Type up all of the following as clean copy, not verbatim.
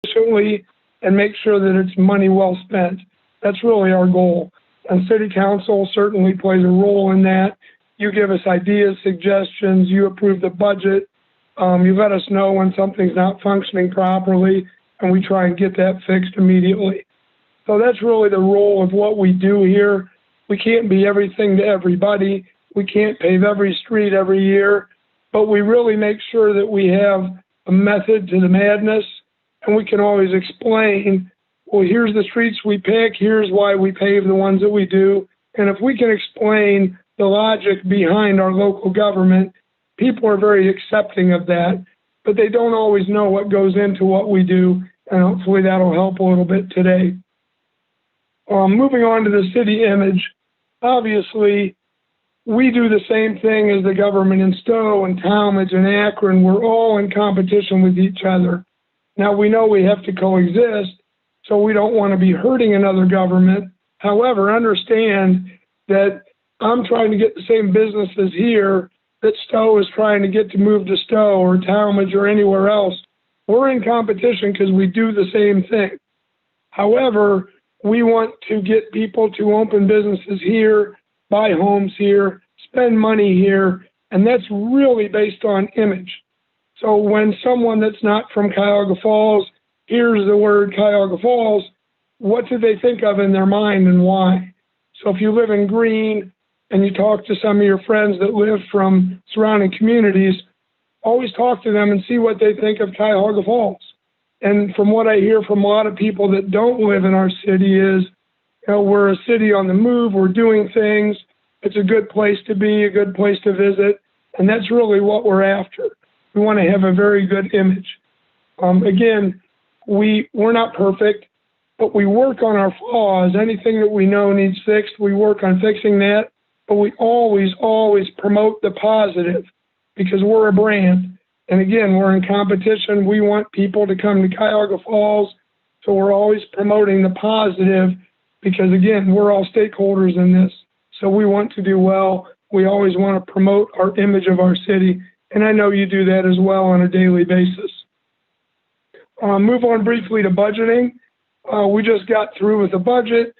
efficiently and make sure that it's money well spent. That's really our goal. And City Council certainly plays a role in that. You give us ideas, suggestions, you approve the budget, you let us know when something's not functioning properly, and we try and get that fixed immediately. So that's really the role of what we do here. We can't be everything to everybody. We can't pave every street every year, but we really make sure that we have a method to the madness, and we can always explain, well, here's the streets we pick, here's why we pave the ones that we do. And if we can explain the logic behind our local government, people are very accepting of that, but they don't always know what goes into what we do, and hopefully that'll help a little bit today. Moving on to the city image, obviously, we do the same thing as the government in Stowe and Talmadge and Akron. We're all in competition with each other. Now, we know we have to coexist, so we don't want to be hurting another government. However, understand that I'm trying to get the same businesses here that Stowe is trying to get to move to Stowe or Talmadge or anywhere else. We're in competition because we do the same thing. However, we want to get people to open businesses here, buy homes here, spend money here, and that's really based on image. So when someone that's not from Cuyahoga Falls hears the word Cuyahoga Falls, what do they think of in their mind and why? So if you live in Greene and you talk to some of your friends that live from surrounding communities, always talk to them and see what they think of Cuyahoga Falls. And from what I hear from a lot of people that don't live in our city is, you know, we're a city on the move, we're doing things, it's a good place to be, a good place to visit, and that's really what we're after. We want to have a very good image. Again, we're not perfect, but we work on our flaws. Anything that we know needs fixed, we work on fixing that, but we always promote the positive because we're a brand. And again, we're in competition. We want people to come to Cuyahoga Falls, so we're always promoting the positive because, again, we're all stakeholders in this. So we want to do well. We always want to promote our image of our city, and I know you do that as well on a daily basis. Move on briefly to budgeting. We just got through with the budget.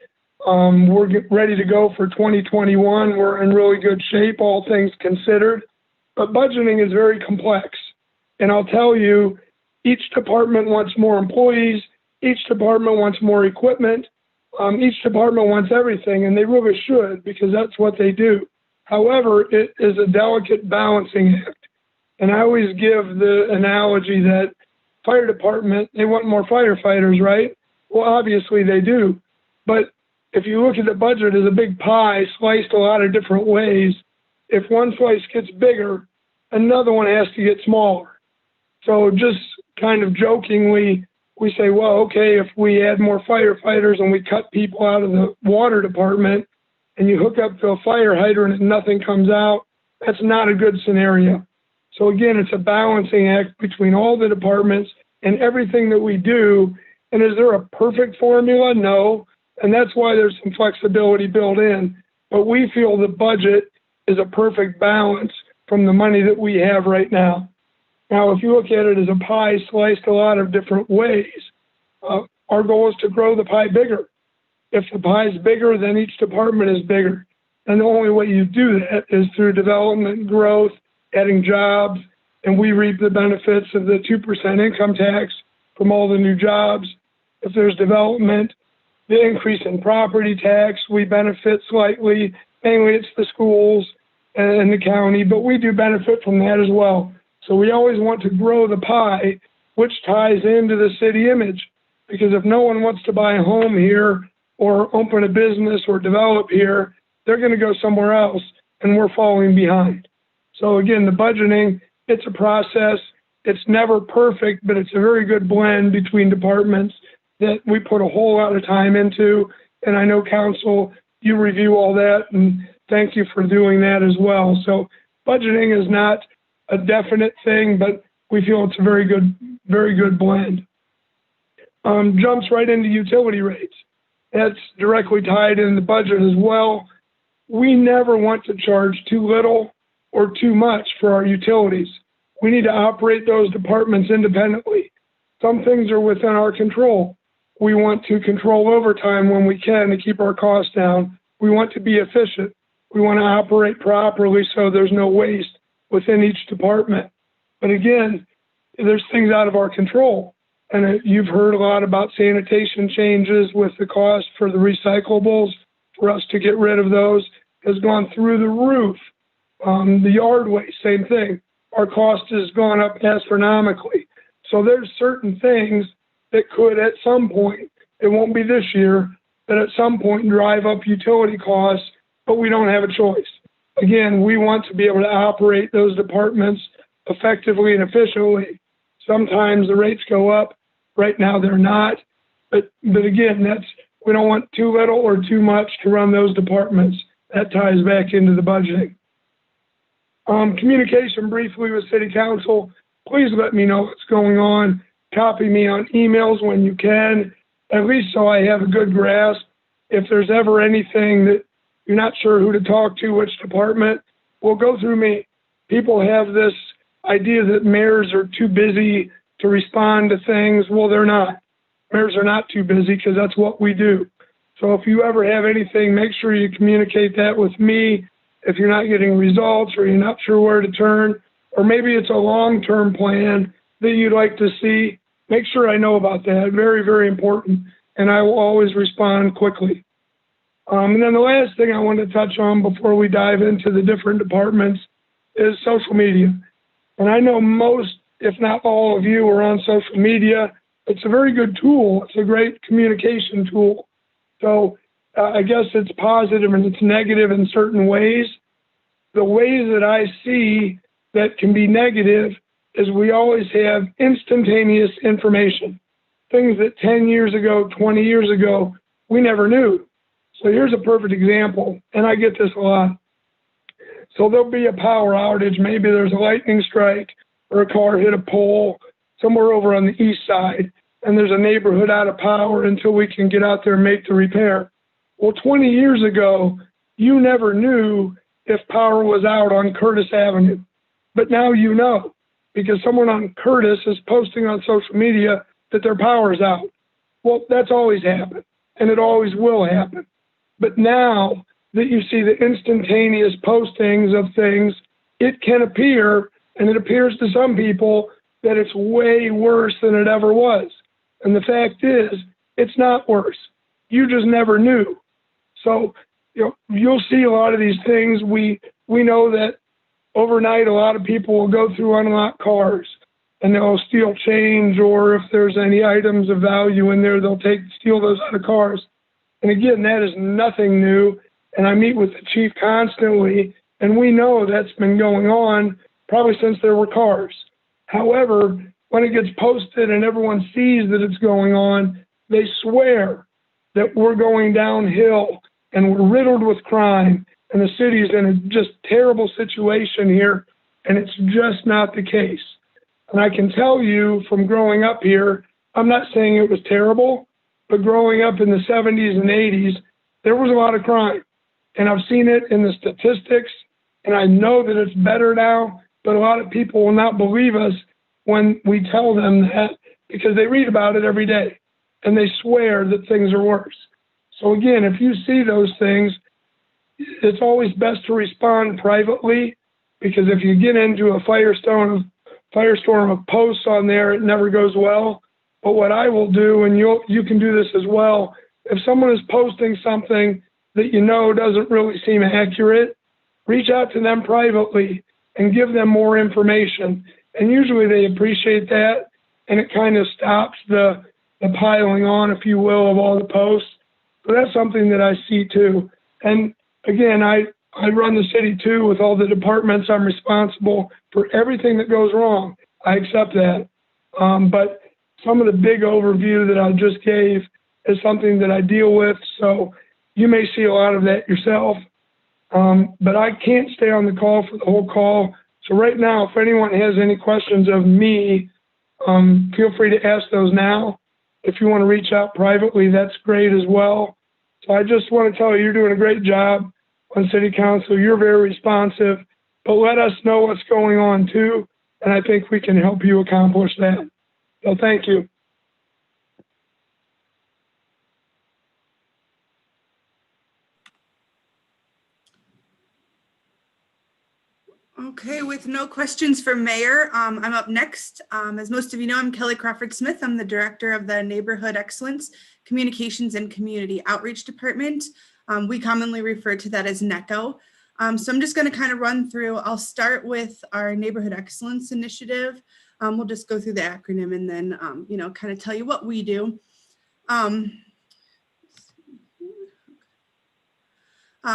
We're ready to go for 2021. We're in really good shape, all things considered. But budgeting is very complex. And I'll tell you, each department wants more employees, each department wants more equipment, each department wants everything, and they really should because that's what they do. However, it is a delicate balancing act. And I always give the analogy that fire department, they want more firefighters, right? Well, obviously they do. But if you look at the budget as a big pie sliced a lot of different ways, if one slice gets bigger, another one has to get smaller. So just kind of jokingly, we say, well, okay, if we add more firefighters and we cut people out of the water department and you hook up to a fire hydrant and nothing comes out, that's not a good scenario. So again, it's a balancing act between all the departments and everything that we do. And is there a perfect formula? No. And that's why there's some flexibility built in. But we feel the budget is a perfect balance from the money that we have right now. Now, if you look at it as a pie sliced a lot of different ways, our goal is to grow the pie bigger. If the pie is bigger, then each department is bigger. And the only way you do that is through development, growth, adding jobs, and we reap the benefits of the 2% income tax from all the new jobs. If there's development, the increase in property tax, we benefit slightly. Mainly it's the schools and the county, but we do benefit from that as well. So we always want to grow the pie, which ties into the city image. Because if no one wants to buy a home here or open a business or develop here, they're going to go somewhere else, and we're falling behind. So again, the budgeting, it's a process. It's never perfect, but it's a very good blend between departments that we put a whole lot of time into. And I know, Council, you review all that, and thank you for doing that as well. So budgeting is not a definite thing, but we feel it's a very good blend. Jumps right into utility rates. That's directly tied in the budget as well. We never want to charge too little or too much for our utilities. We need to operate those departments independently. Some things are within our control. We want to control overtime when we can to keep our costs down. We want to be efficient. We want to operate properly so there's no waste within each department. But again, there's things out of our control. And you've heard a lot about sanitation changes with the cost for the recyclables. For us to get rid of those has gone through the roof. The yard waste, same thing. Our cost has gone up astronomically. So there's certain things that could at some point, it won't be this year, that at some point drive up utility costs, but we don't have a choice. Again, we want to be able to operate those departments effectively and efficiently. Sometimes the rates go up. Right now they're not. But again, we don't want too little or too much to run those departments. That ties back into the budgeting. Communication briefly with City Council. Please let me know what's going on. Copy me on emails when you can, at least so I have a good grasp. If there's ever anything that you're not sure who to talk to, which department, well, go through me. People have this idea that mayors are too busy to respond to things. Well, they're not. Mayors are not too busy because that's what we do. So if you ever have anything, make sure you communicate that with me. If you're not getting results or you're not sure where to turn, or maybe it's a long-term plan that you'd like to see, make sure I know about that. Very, very important. And I will always respond quickly. And then the last thing I want to touch on before we dive into the different departments is social media. And I know most, if not all of you are on social media. It's a very good tool. It's a great communication tool. So I guess it's positive and it's negative in certain ways. The ways that I see that can be negative is we always have instantaneous information. Things that 10 years ago, 20 years ago, we never knew. So here's a perfect example, and I get this a lot. So there'll be a power outage. Maybe there's a lightning strike or a car hit a pole somewhere over on the east side, and there's a neighborhood out of power until we can get out there and make the repair. Well, 20 years ago, you never knew if power was out on Curtis Avenue. But now you know, because someone on Curtis is posting on social media that their power's out. Well, that's always happened, and it always will happen. But now that you see the instantaneous postings of things, it can appear, and it appears to some people, that it's way worse than it ever was. And the fact is, it's not worse. You just never knew. So, you'll see a lot of these things. We know that overnight a lot of people will go through unlocked cars and they'll steal change, or if there's any items of value in there, they'll steal those out of cars. And again, that is nothing new. And I meet with the chief constantly, and we know that's been going on probably since there were cars. However, when it gets posted and everyone sees that it's going on, they swear that we're going downhill and we're riddled with crime and the city's in a just terrible situation here, and it's just not the case. And I can tell you from growing up here, I'm not saying it was terrible, but growing up in the 70s and 80s, there was a lot of crime. And I've seen it in the statistics, and I know that it's better now, but a lot of people will not believe us when we tell them that, because they read about it every day and they swear that things are worse. So again, if you see those things, it's always best to respond privately, because if you get into a firestorm of posts on there, it never goes well. But what I will do, and you can do this as well, if someone is posting something that you know doesn't really seem accurate, reach out to them privately and give them more information. And usually they appreciate that, and it kind of stops the piling on, if you will, of all the posts. So that's something that I see too. And again, I run the city too with all the departments. I'm responsible for everything that goes wrong. I accept that. But some of the big overview that I just gave is something that I deal with. So you may see a lot of that yourself. But I can't stay on the call for the whole call. So right now, if anyone has any questions of me, feel free to ask those now. If you want to reach out privately, that's great as well. So I just want to tell you, you're doing a great job on City Council. You're very responsive, but let us know what's going on too, and I think we can help you accomplish that. So thank you. Okay, with no questions for Mayor, I'm up next. As most of you know, I'm Kelly Crawford Smith. I'm the Director of the Neighborhood Excellence, Communications and Community Outreach Department. We commonly refer to that as NECO. So I'm just going to kind of run through. I'll start with our Neighborhood Excellence Initiative. We'll just go through the acronym and then, kind of tell you what we do.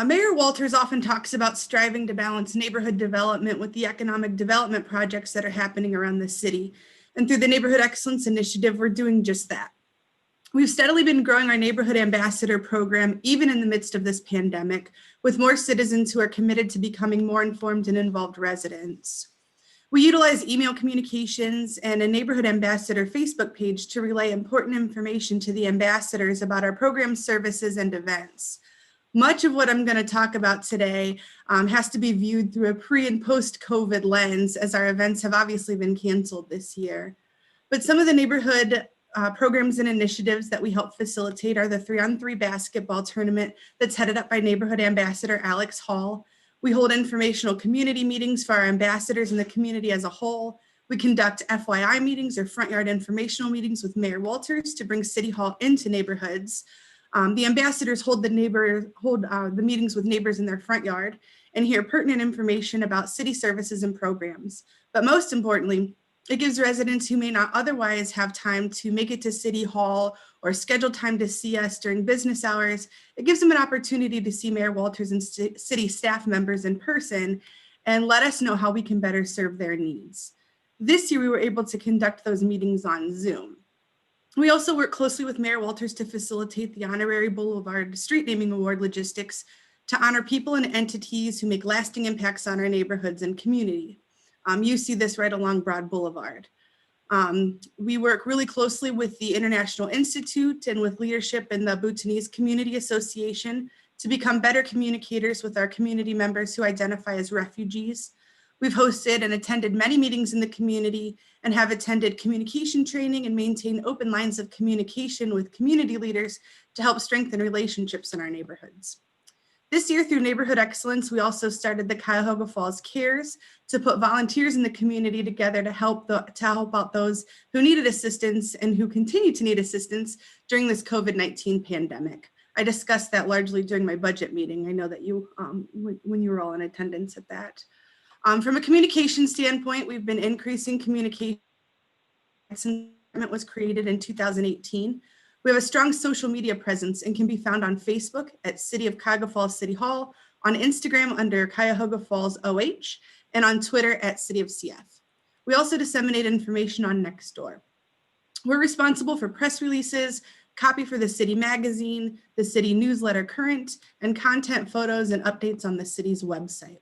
Mayor Walters often talks about striving to balance neighborhood development with the economic development projects that are happening around the city. And through the Neighborhood Excellence Initiative, we're doing just that. We've steadily been growing our Neighborhood Ambassador program, even in the midst of this pandemic, with more citizens who are committed to becoming more informed and involved residents. We utilize email communications and a Neighborhood Ambassador Facebook page to relay important information to the ambassadors about our programs, services, and events. Much of what I'm going to talk about today has to be viewed through a pre and post-COVID lens, as our events have obviously been canceled this year. But some of the neighborhood programs and initiatives that we help facilitate are the 3-on-3 basketball tournament that's headed up by Neighborhood Ambassador Alex Hall. We hold informational community meetings for our ambassadors and the community as a whole. We conduct FYI meetings or front yard informational meetings with Mayor Walters to bring City Hall into neighborhoods. The ambassadors hold the meetings with neighbors in their front yard and hear pertinent information about city services and programs. But most importantly, it gives residents who may not otherwise have time to make it to City Hall or schedule time to see us during business hours, it gives them an opportunity to see Mayor Walters and city staff members in person and let us know how we can better serve their needs. This year, we were able to conduct those meetings on Zoom. We also work closely with Mayor Walters to facilitate the Honorary Boulevard Street Naming Award logistics to honor people and entities who make lasting impacts on our neighborhoods and community. You see this right along Broad Boulevard. We work really closely with the International Institute and with leadership in the Bhutanese Community Association to become better communicators with our community members who identify as refugees. We've hosted and attended many meetings in the community and have attended communication training and maintained open lines of communication with community leaders to help strengthen relationships in our neighborhoods. This year, through Neighborhood Excellence, we also started the Cuyahoga Falls Cares to put volunteers in the community together to help out those who needed assistance and who continue to need assistance during this COVID-19 pandemic. I discussed that largely during my budget meeting. I know that you, when you were all in attendance at that. From a communication standpoint, we've been increasing communication since it was created in 2018. We have a strong social media presence and can be found on Facebook at City of Cuyahoga Falls City Hall, on Instagram under Cuyahoga Falls OH, and on Twitter at City of CF. We also disseminate information on Nextdoor. We're responsible for press releases, copy for the city magazine, the city newsletter Current, and content, photos, and updates on the city's website.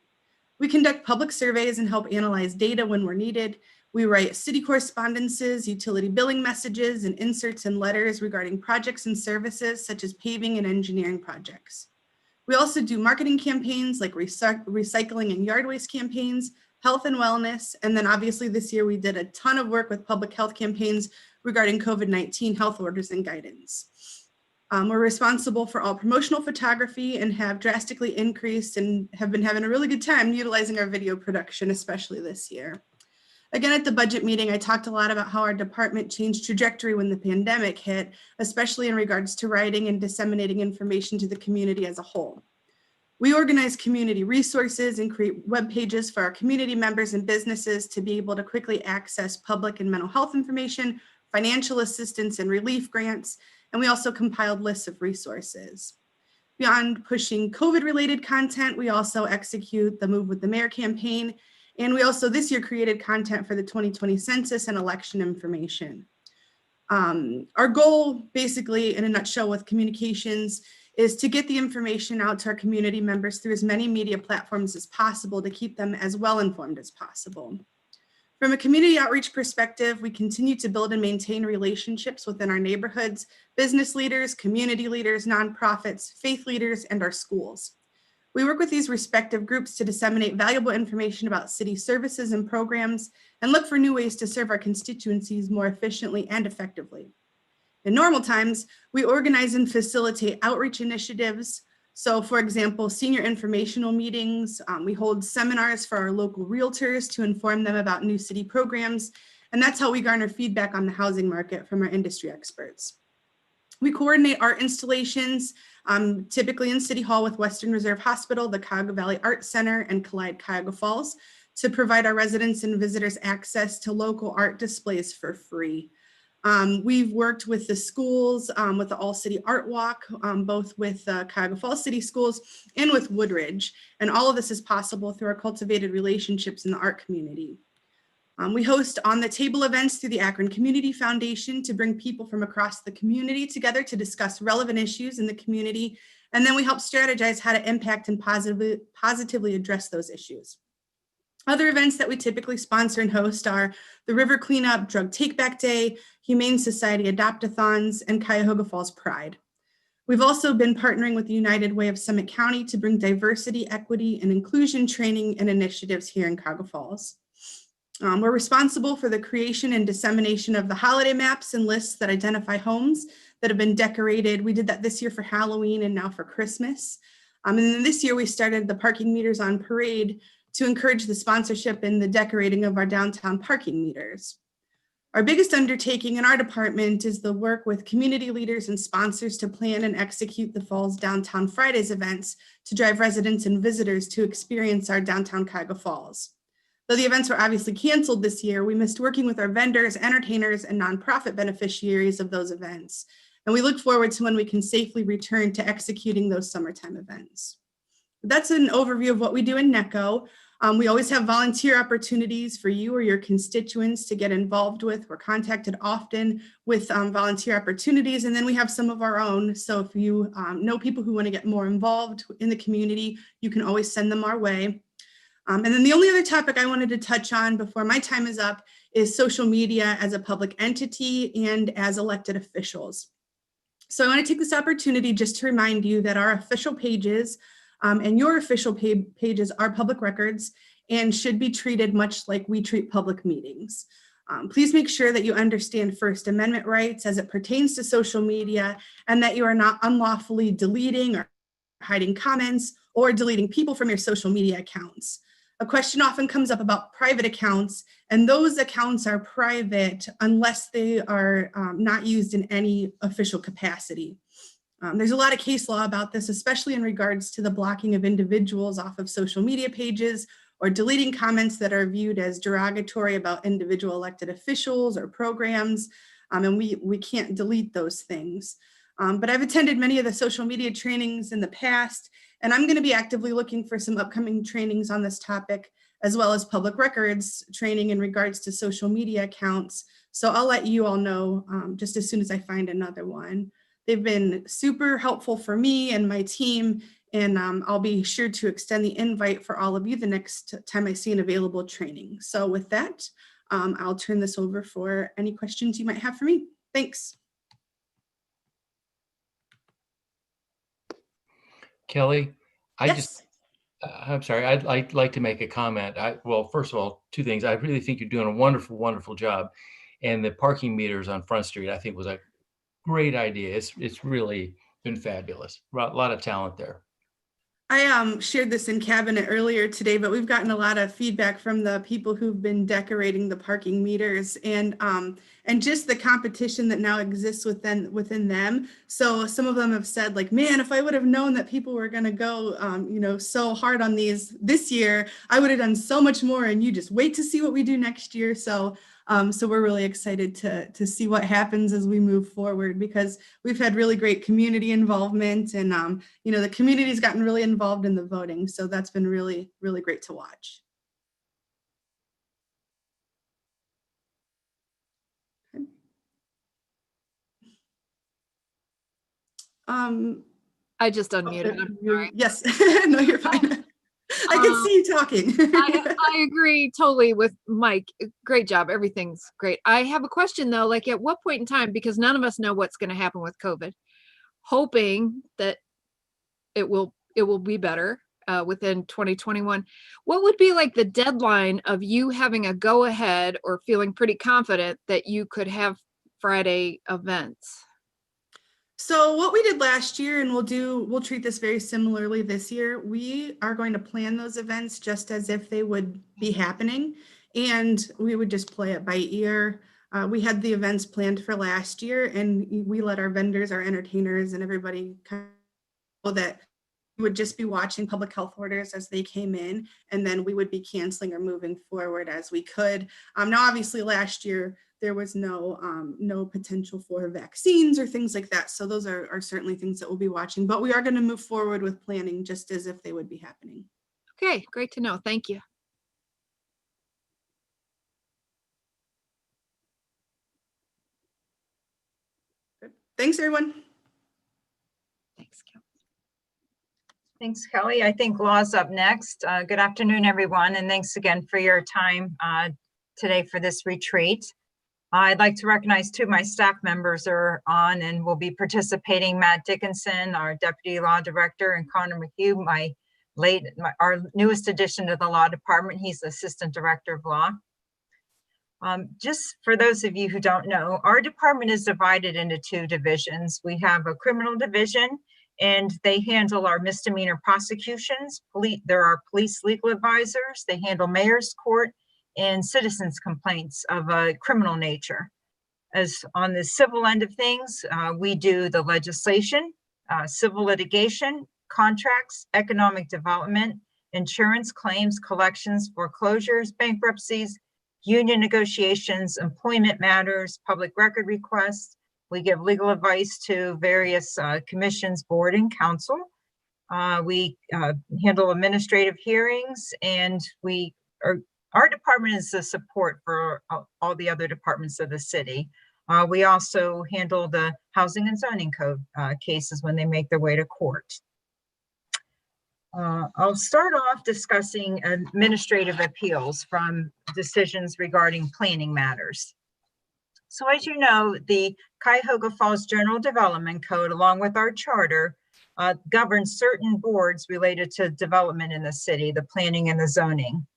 We conduct public surveys and help analyze data when we're needed. We write city correspondences, utility billing messages, and inserts and letters regarding projects and services such as paving and engineering projects. We also do marketing campaigns like recycling and yard waste campaigns, health and wellness, and then obviously this year we did a ton of work with public health campaigns regarding COVID-19 health orders and guidance. We're responsible for all promotional photography and have drastically increased and have been having a really good time utilizing our video production, especially this year. Again, at the budget meeting, I talked a lot about how our department changed trajectory when the pandemic hit, especially in regards to writing and disseminating information to the community as a whole. We organize community resources and create web pages for our community members and businesses to be able to quickly access public and mental health information, financial assistance and relief grants, and we also compiled lists of resources. Beyond pushing COVID-related content, we also execute the Move with the Mayor campaign, and we also this year created content for the 2020 census and election information. Our goal, basically, in a nutshell with communications, is to get the information out to our community members through as many media platforms as possible to keep them as well informed as possible. From a community outreach perspective, we continue to build and maintain relationships within our neighborhoods, business leaders, community leaders, nonprofits, faith leaders, and our schools. We work with these respective groups to disseminate valuable information about city services and programs and look for new ways to serve our constituencies more efficiently and effectively. In normal times, we organize and facilitate outreach initiatives, So for example, senior informational meetings, we hold seminars for our local realtors to inform them about new city programs. And that's how we garner feedback on the housing market from our industry experts. We coordinate art installations, typically in City Hall with Western Reserve Hospital, the Cuyahoga Valley Art Center, and Collide Cuyahoga Falls to provide our residents and visitors access to local art displays for free. We've worked with the schools, with the All City Art Walk, both with Cuyahoga Falls City Schools and with Woodridge. And all of this is possible through our cultivated relationships in the art community. We host on the table events through the Akron Community Foundation to bring people from across the community together to discuss relevant issues in the community. And then we help strategize how to impact and positively address those issues. Other events that we typically sponsor and host are the River Cleanup, Drug Take Back Day, Humane Society Adopt-a-thons, and Cuyahoga Falls Pride. We've also been partnering with the United Way of Summit County to bring diversity, equity, and inclusion training and initiatives here in Cuyahoga Falls. We're responsible for the creation and dissemination of the holiday maps and lists that identify homes that have been decorated. We did that this year for Halloween and now for Christmas. And then this year we started the parking meters on parade to encourage the sponsorship and the decorating of our downtown parking meters. Our biggest undertaking in our department is the work with community leaders and sponsors to plan and execute the Falls Downtown Fridays events to drive residents and visitors to experience our downtown Cuyahoga Falls. Though the events were obviously canceled this year, we missed working with our vendors, entertainers, and nonprofit beneficiaries of those events. And we look forward to when we can safely return to executing those summertime events. That's an overview of what we do in NECO. We always have volunteer opportunities for you or your constituents to get involved with. We're contacted often with volunteer opportunities, and then we have some of our own. So if you know people who want to get more involved in the community, you can always send them our way. And then the only other topic I wanted to touch on before my time is up is social media as a public entity and as elected officials. So I want to take this opportunity just to remind you that our official pages and your official pages are public records and should be treated much like we treat public meetings. Please make sure that you understand First Amendment rights as it pertains to social media and that you are not unlawfully deleting or hiding comments or deleting people from your social media accounts. A question often comes up about private accounts, and those accounts are private unless they are not used in any official capacity. There's a lot of case law about this, especially in regards to the blocking of individuals off of social media pages or deleting comments that are viewed as derogatory about individual elected officials or programs, and we can't delete those things. But I've attended many of the social media trainings in the past, and I'm going to be actively looking for some upcoming trainings on this topic, as well as public records training in regards to social media accounts. So I'll let you all know just as soon as I find another one. They've been super helpful for me and my team, and I'll be sure to extend the invite for all of you the next time I see an available training. So with that, I'll turn this over for any questions you might have for me. Thanks. Kelly, Yes. I'm sorry, I'd like to make a comment. Well, first of all, two things. I really think you're doing a wonderful, wonderful job. And the parking meters on Front Street, I think was a great idea. It's really been fabulous. A lot of talent there. I shared this in cabinet earlier today, but we've gotten a lot of feedback from the people who've been decorating the parking meters and just the competition that now exists within them. So some of them have said, like, man, if I would have known that people were going to go, so hard on these this year, I would have done so much more. And you just wait to see what we do next year. So we're really excited to see what happens as we move forward, because we've had really great community involvement, and the community's gotten really involved in the voting. So that's been really, really great to watch. Okay. I just unmuted. I'm sorry. Yes, no, you're fine. I can see you talking. I agree totally with Mike. Great job. Everything's great. I have a question though, like at what point in time, because none of us know what's going to happen with COVID, hoping that it will be better within 2021. What would be like the deadline of you having a go ahead or feeling pretty confident that you could have Friday events? So what we did last year, and we'll treat this very similarly this year, we are going to plan those events just as if they would be happening, and we would just play it by ear. We had the events planned for last year, and we let our vendors, our entertainers, and everybody kind of know that we would just be watching public health orders as they came in, and then we would be canceling or moving forward as we could. Now, obviously, last year, there was no potential for vaccines or things like that. So those are certainly things that we'll be watching, but we are going to move forward with planning just as if they would be happening. Okay, great to know. Thank you. Good. Thanks, everyone. Thanks, Kelly. Thanks, Kelly. I think Law's up next. Good afternoon, everyone, and thanks again for your time today for this retreat. I'd like to recognize two of my staff members are on and will be participating. Matt Dickinson, our Deputy Law Director, and Connor McHugh, our newest addition to the Law Department. He's Assistant Director of Law. Just for those of you who don't know, our department is divided into two divisions. We have a criminal division, and they handle our misdemeanor prosecutions. There are police legal advisors. They handle mayor's court and citizens' complaints of a criminal nature. As on the civil end of things, we do the legislation, civil litigation, contracts, economic development, insurance claims, collections, foreclosures, bankruptcies, union negotiations, employment matters, public record requests. We give legal advice to various commissions, board, and council. We handle administrative hearings, and our department is the support for all the other departments of the city. We also handle the housing and zoning code cases when they make their way to court. I'll start off discussing administrative appeals from decisions regarding planning matters. So as you know, the Cuyahoga Falls General Development Code, along with our charter, governs certain boards related to development in the city, the planning and the zoning.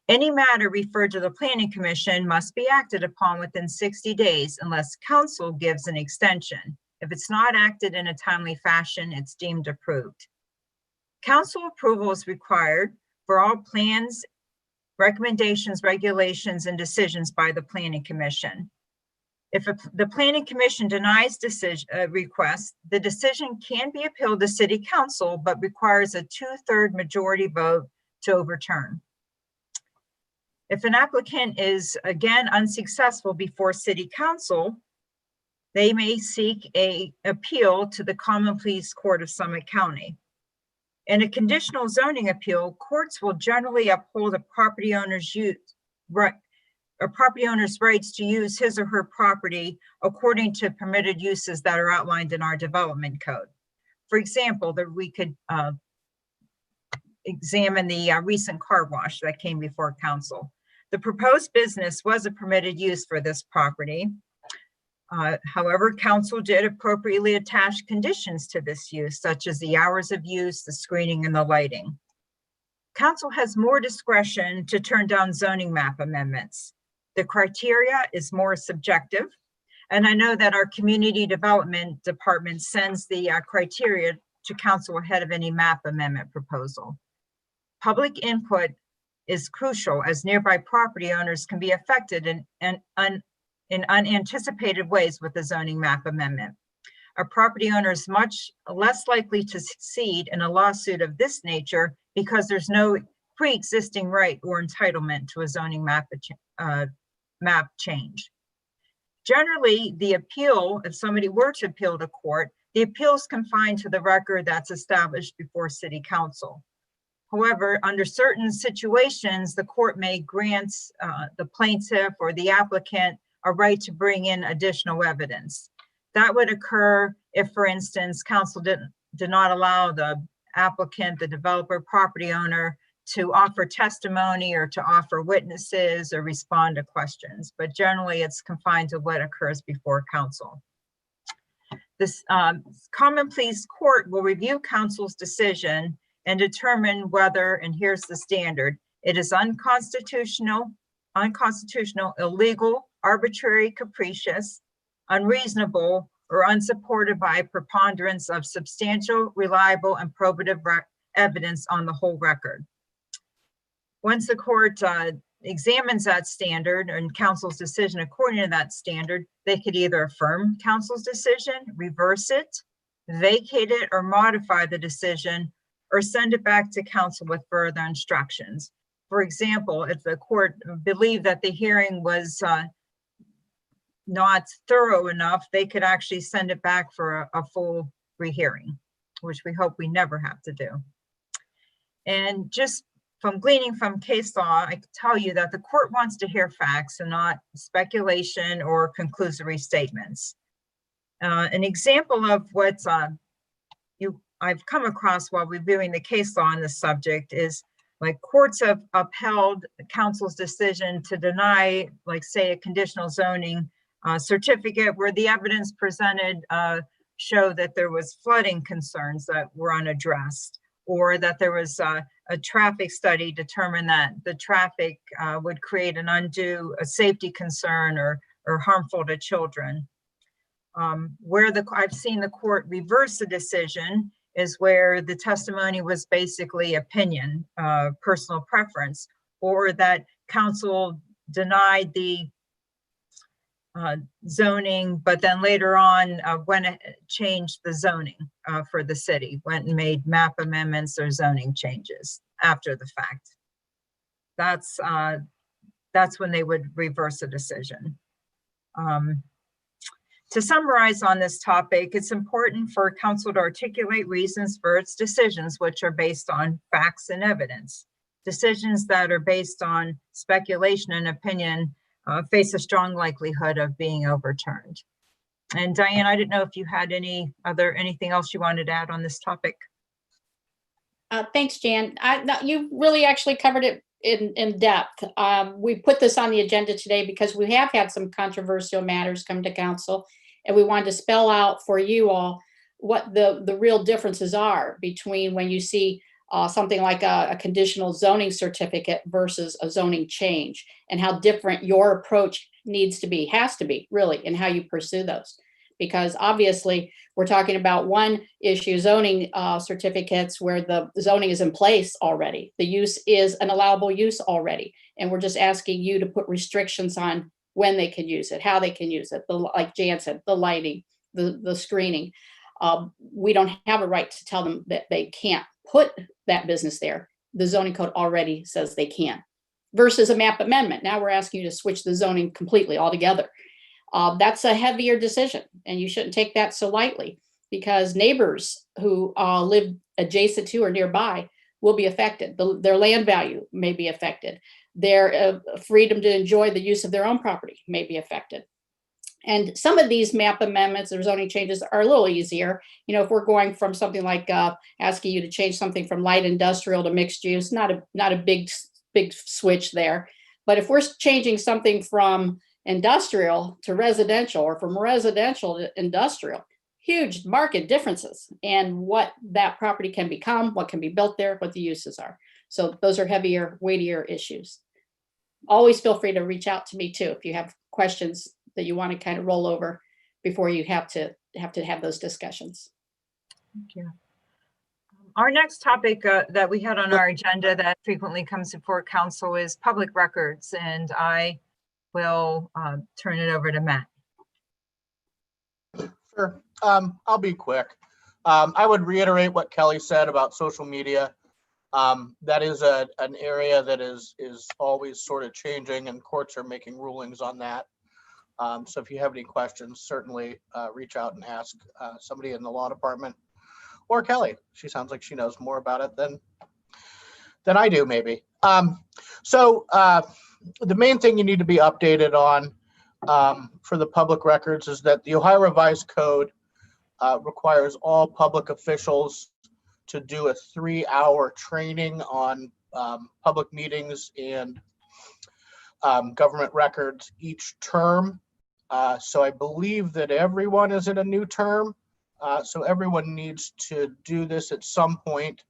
Any matter referred to the Planning Commission must be acted upon within 60 days unless council gives an extension. If it's not acted in a timely fashion, it's deemed approved. Council approval is required for all plans, recommendations, regulations, and decisions by the Planning Commission. If the Planning Commission denies request, the decision can be appealed to City Council, but requires a 2/3 majority vote to overturn. If an applicant is again unsuccessful before City Council, they may seek an appeal to the Common Pleas Court of Summit County. In a conditional zoning appeal, courts will generally uphold a property owner's rights to use his or her property according to permitted uses that are outlined in our development code. For example, we could examine the recent car wash that came before council. The proposed business was a permitted use for this property. However, council did appropriately attach conditions to this use, such as the hours of use, the screening, and the lighting. Council has more discretion to turn down zoning map amendments. The criteria is more subjective, and I know that our community development department sends the criteria to council ahead of any map amendment proposal. Public input is crucial as nearby property owners can be affected in unanticipated ways with the zoning map amendment. A property owner is much less likely to succeed in a lawsuit of this nature because there's no pre-existing right or entitlement to a zoning map change. Generally, the appeal, if somebody were to appeal to court, the appeal is confined to the record that's established before City Council. However, under certain situations, the court may grant the plaintiff or the applicant a right to bring in additional evidence. That would occur if, for instance, council did not allow the applicant, the developer, property owner to offer testimony or to offer witnesses or respond to questions. But generally, it's confined to what occurs before council. This Common Pleas Court will review council's decision and determine whether, and here's the standard, it is unconstitutional, illegal, arbitrary, capricious, unreasonable, or unsupported by a preponderance of substantial, reliable, and probative evidence on the whole record. Once the court examines that standard and counsel's decision according to that standard, they could either affirm counsel's decision, reverse it, vacate it, or modify the decision, or send it back to counsel with further instructions. For example, if the court believed that the hearing was not thorough enough, they could actually send it back for a full rehearing, which we hope we never have to do. And just from gleaning from case law, I can tell you that the court wants to hear facts and not speculation or conclusory statements. An example of what I've come across while reviewing the case law on this subject is, like, courts have upheld counsel's decision to deny, like, say, a conditional zoning certificate where the evidence presented showed that there was flooding concerns that were unaddressed, or that there was a traffic study determined that the traffic would create an undue safety concern or harmful to children. Where I've seen the court reverse the decision is where the testimony was basically opinion, personal preference, or that counsel denied the zoning, but then later on went and changed the zoning for the city, went and made map amendments or zoning changes after the fact. That's when they would reverse a decision. To summarize on this topic, it's important for counsel to articulate reasons for its decisions, which are based on facts and evidence. Decisions that are based on speculation and opinion face a strong likelihood of being overturned. And Diane, I didn't know if you had anything else you wanted to add on this topic. Thanks, Jan. You really actually covered it in depth. We put this on the agenda today because we have had some controversial matters come to council, and we wanted to spell out for you all what the real differences are between when you see something like a conditional zoning certificate versus a zoning change, and how different your approach has to be really in how you pursue those. Because obviously we're talking about one issue, zoning certificates, where the zoning is in place already. The use is an allowable use already. And we're just asking you to put restrictions on when they can use it, how they can use it. Like Jan said, the lighting, the screening. We don't have a right to tell them that they can't put that business there. The zoning code already says they can. Versus a map amendment. Now we're asking you to switch the zoning completely altogether. That's a heavier decision, and you shouldn't take that so lightly, because neighbors who live adjacent to or nearby will be affected. Their land value may be affected. Their freedom to enjoy the use of their own property may be affected. And some of these map amendments or zoning changes are a little easier. You know, if we're going from something like asking you to change something from light industrial to mixed use, not a big switch there. But if we're changing something from industrial to residential, or from residential to industrial, huge market differences and what that property can become, what can be built there, what the uses are. So those are heavier, weightier issues. Always feel free to reach out to me too if you have questions that you want to kind of roll over before you have to have those discussions. Thank you. Our next topic that we had on our agenda that frequently comes before council is public records, and I will turn it over to Matt. Sure. I'll be quick. I would reiterate what Kelly said about social media. That is an area that is always sort of changing, and courts are making rulings on that. So if you have any questions, certainly reach out and ask somebody in the law department or Kelly. She sounds like she knows more about it than I do, maybe. So the main thing you need to be updated on for the public records is that the Ohio Revised Code requires all public officials to do a 3-hour training on public meetings and government records each term. So I believe that everyone is in a new term. So everyone needs to do this at some point.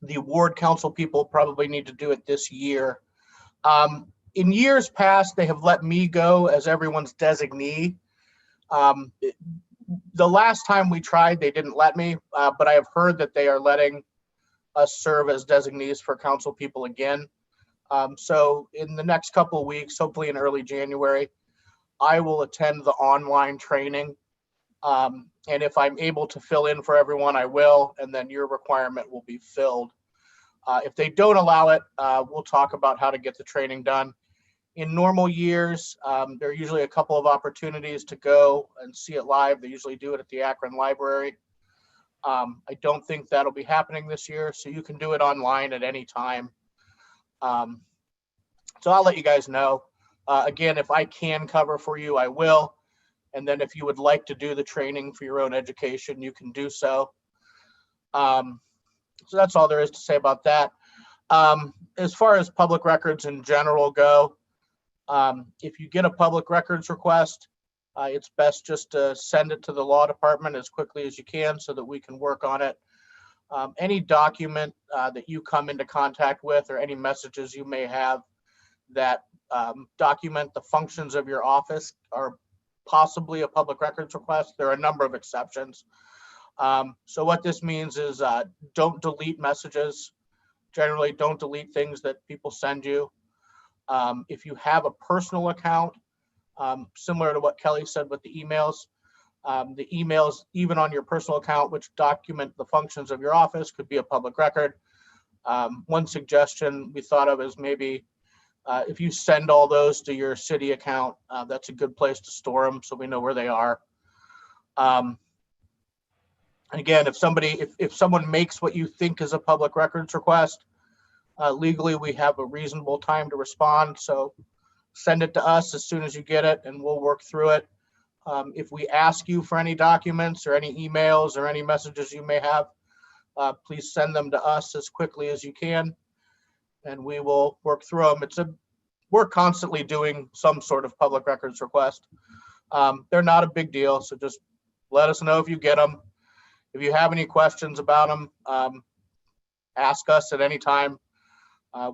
The ward council people probably need to do it this year. In years past, they have let me go as everyone's designee. The last time we tried, they didn't let me, but I have heard that they are letting us serve as designees for council people again. So in the next couple of weeks, hopefully in early January, I will attend the online training. And if I'm able to fill in for everyone, I will, and then your requirement will be filled. If they don't allow it, we'll talk about how to get the training done. In normal years, there are usually a couple of opportunities to go and see it live. They usually do it at the Akron Library. I don't think that'll be happening this year, so you can do it online at any time. So I'll let you guys know. Again, if I can cover for you, I will. And then if you would like to do the training for your own education, you can do so. So that's all there is to say about that. As far as public records in general go, if you get a public records request, it's best just to send it to the law department as quickly as you can so that we can work on it. Any document that you come into contact with or any messages you may have that document the functions of your office are possibly a public records request. There are a number of exceptions. So what this means is don't delete messages. Generally, don't delete things that people send you. If you have a personal account, similar to what Kelly said with the emails, even on your personal account, which document the functions of your office, could be a public record. One suggestion we thought of is maybe if you send all those to your city account, that's a good place to store them so we know where they are. Again, if someone makes what you think is a public records request, legally we have a reasonable time to respond. So send it to us as soon as you get it and we'll work through it. If we ask you for any documents or any emails or any messages you may have, please send them to us as quickly as you can and we will work through them. We're constantly doing some sort of public records request. They're not a big deal, so just let us know if you get them. If you have any questions about them, ask us at any time.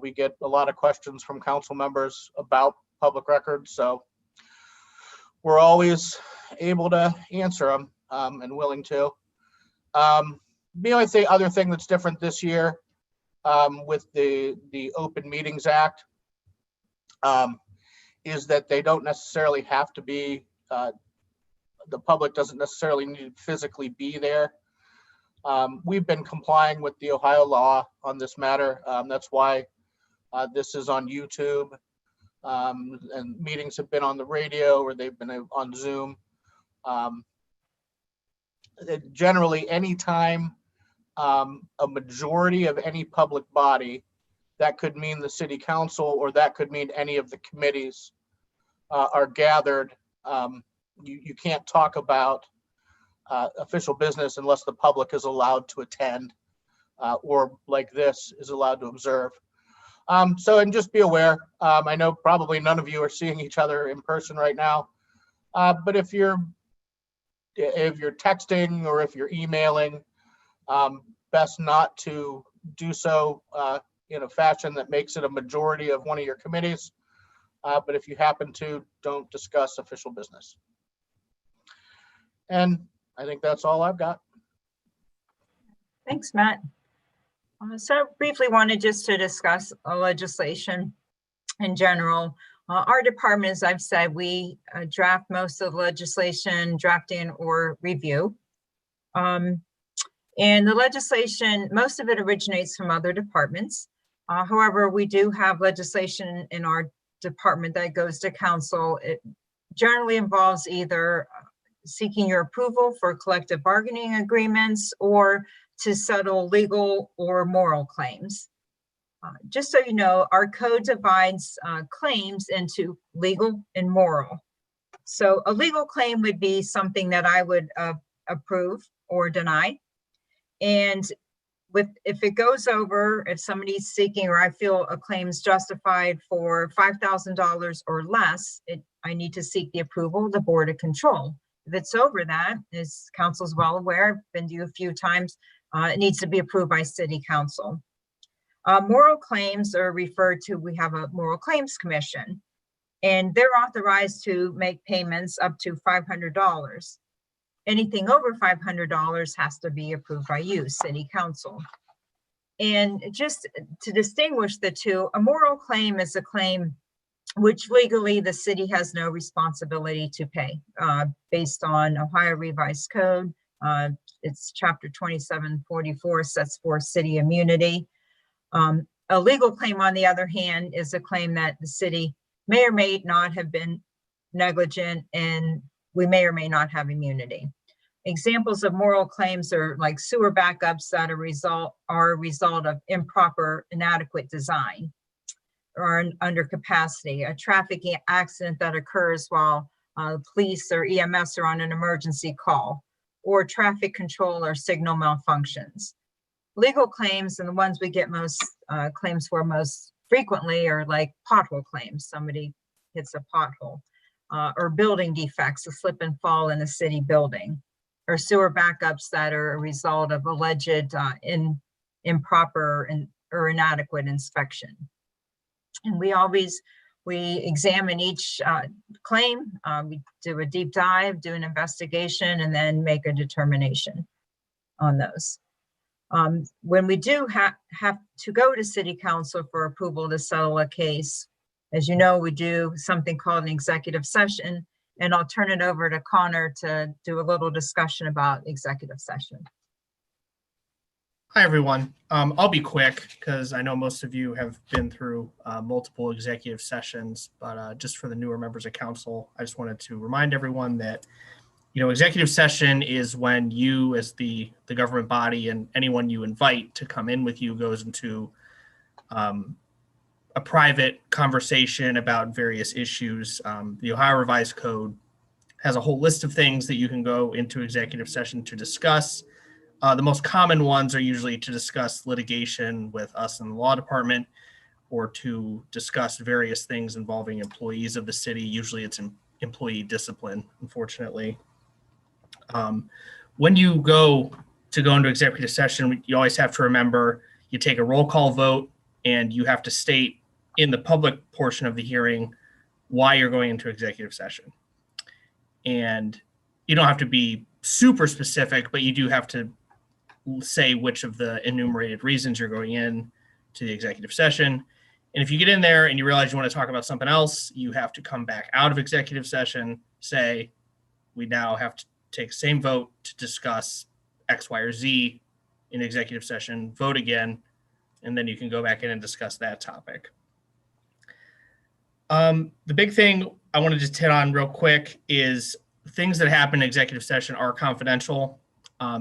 We get a lot of questions from council members about public records, so we're always able to answer them and willing to. The only other thing that's different this year with the Open Meetings Act is that they don't necessarily have to be, the public doesn't necessarily need to physically be there. We've been complying with the Ohio law on this matter. That's why this is on YouTube, and meetings have been on the radio or they've been on Zoom. Generally, anytime a majority of any public body, that could mean the city council or that could mean any of the committees are gathered, you can't talk about official business unless the public is allowed to attend or like this is allowed to observe. And just be aware, I know probably none of you are seeing each other in person right now, but if you're texting or if you're emailing, best not to do so in a fashion that makes it a majority of one of your committees. But if you happen to, don't discuss official business. And I think that's all I've got. Thanks, Matt. So I briefly wanted just to discuss legislation in general. Our department, as I've said, we draft most of the legislation, drafting or review. And the legislation, most of it originates from other departments. However, we do have legislation in our department that goes to council. It generally involves either seeking your approval for collective bargaining agreements or to settle legal or moral claims. Just so you know, our code divides claims into legal and moral. So a legal claim would be something that I would approve or deny. And if it goes over, if somebody's seeking or I feel a claim is justified for $5,000 or less, I need to seek the approval of the Board of Control. If it's over that, as council's well aware, I've been to you a few times, it needs to be approved by City Council. Moral claims are referred to, we have a Moral Claims Commission. and they're authorized to make payments up to $500. Anything over $500 has to be approved by you, City Council. And just to distinguish the two, a moral claim is a claim which legally the city has no responsibility to pay based on Ohio Revised Code. It's chapter 2744 sets forth city immunity. A legal claim, on the other hand, is a claim that the city may or may not have been negligent, and we may or may not have immunity. Examples of moral claims are like sewer backups that are a result of improper, inadequate design, or under capacity, a traffic accident that occurs while police or EMS are on an emergency call, or traffic control or signal malfunctions. Legal claims, and the ones we get most claims for most frequently, are like pothole claims. Somebody hits a pothole, or building defects, a slip and fall in a city building, or sewer backups that are a result of alleged improper or inadequate inspection. And we examine each claim, we do a deep dive, do an investigation, and then make a determination on those. When we do have to go to City Council for approval to settle a case, as you know, we do something called an executive session, and I'll turn it over to Connor to do a little discussion about executive session. Hi, everyone. I'll be quick because I know most of you have been through multiple executive sessions, but just for the newer members of council, I just wanted to remind everyone that, executive session is when you, as the government body, and anyone you invite to come in with you, goes into a private conversation about various issues. The Ohio Revised Code has a whole list of things that you can go into executive session to discuss. The most common ones are usually to discuss litigation with us in the law department, or to discuss various things involving employees of the city. Usually it's employee discipline, unfortunately. When you go into executive session, you always have to remember you take a roll call vote, and you have to state in the public portion of the hearing why you're going into executive session. And you don't have to be super specific, but you do have to say which of the enumerated reasons you're going in to the executive session. And if you get in there and you realize you want to talk about something else, you have to come back out of executive session, say, we now have to take the same vote to discuss X, Y, or Z in executive session, vote again, and then you can go back in and discuss that topic. The big thing I want to just hit on real quick is things that happen in executive session are confidential.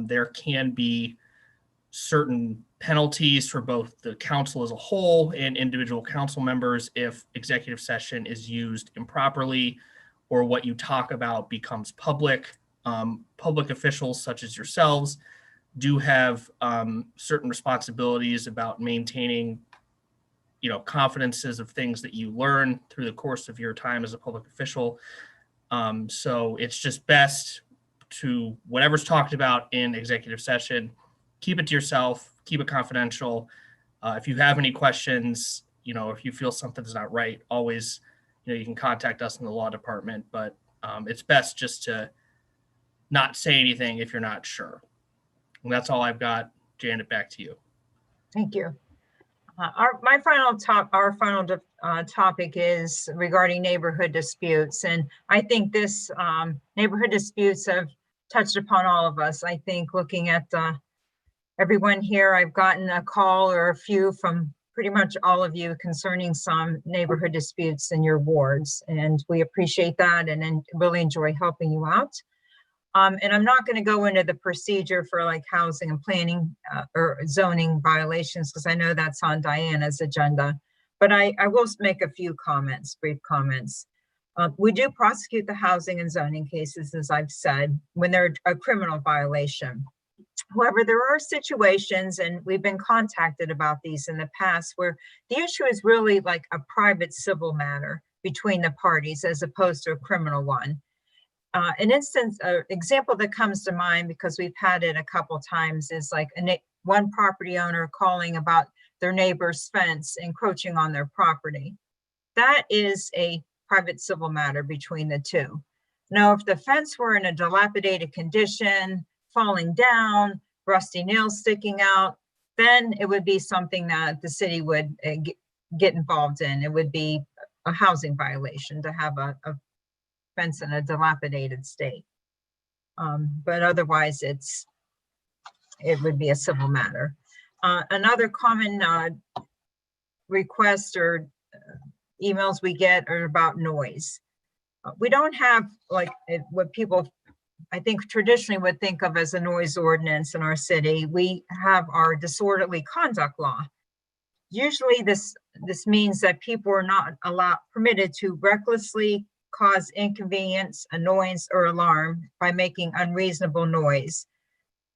There can be certain penalties for both the council as a whole and individual council members if executive session is used improperly or what you talk about becomes public. Public officials such as yourselves do have certain responsibilities about maintaining confidences of things that you learn through the course of your time as a public official. So it's just best to, whatever's talked about in executive session, keep it to yourself, keep it confidential. If you have any questions, if you feel something's not right, always, you can contact us in the law department, but it's best just to not say anything if you're not sure. And that's all I've got. Janet, back to you. Thank you. Our final topic is regarding neighborhood disputes. And I think this neighborhood disputes have touched upon all of us. I think looking at everyone here, I've gotten a call or a few from pretty much all of you concerning some neighborhood disputes in your wards. And we appreciate that and really enjoy helping you out. And I'm not going to go into the procedure for like housing and planning or zoning violations, because I know that's on Diana's agenda, but I will make a few comments, brief comments. We do prosecute the housing and zoning cases, as I've said, when they're a criminal violation. However, there are situations, and we've been contacted about these in the past, where the issue is really like a private civil matter between the parties as opposed to a criminal one. An example that comes to mind, because we've had it a couple times, is like one property owner calling about their neighbor's fence encroaching on their property. That is a private civil matter between the two. Now, if the fence were in a dilapidated condition, falling down, rusty nails sticking out, then it would be something that the city would get involved in. It would be a housing violation to have a fence in a dilapidated state. But otherwise, it would be a civil matter. Another common request or emails we get are about noise. We don't have what people, I think, traditionally would think of as a noise ordinance in our city. We have our disorderly conduct law. Usually this means that people are not permitted to recklessly cause inconvenience, annoyance, or alarm by making unreasonable noise.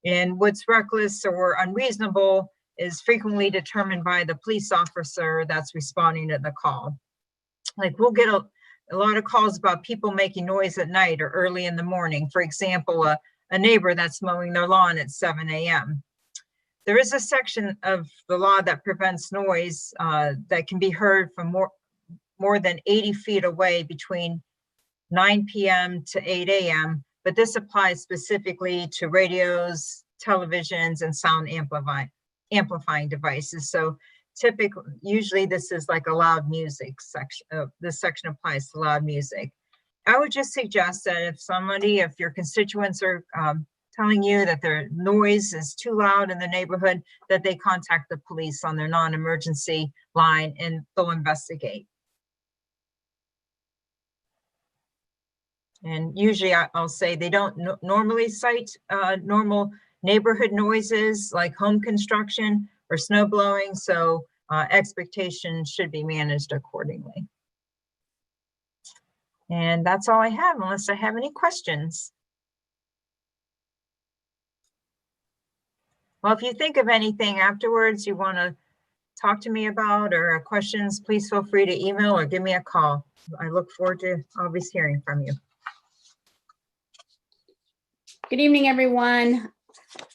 And what's reckless or unreasonable is frequently determined by the police officer that's responding to the call. Like, we'll get a lot of calls about people making noise at night or early in the morning. For example, a neighbor that's mowing their lawn at 7 a.m. There is a section of the law that prevents noise that can be heard from more than 80 feet away between 9 p.m. to 8 a.m., but this applies specifically to radios, televisions, and sound amplifying devices. So usually this is like a loud music section. This section applies to loud music. I would just suggest that if your constituents are telling you that their noise is too loud in the neighborhood, that they contact the police on their non-emergency line and they'll investigate. And usually I'll say they don't normally cite normal neighborhood noises like home construction or snow blowing, so expectations should be managed accordingly. And that's all I have, unless I have any questions. Well, if you think of anything afterwards you want to talk to me about or questions, please feel free to email or give me a call. I look forward to always hearing from you. Good evening, everyone.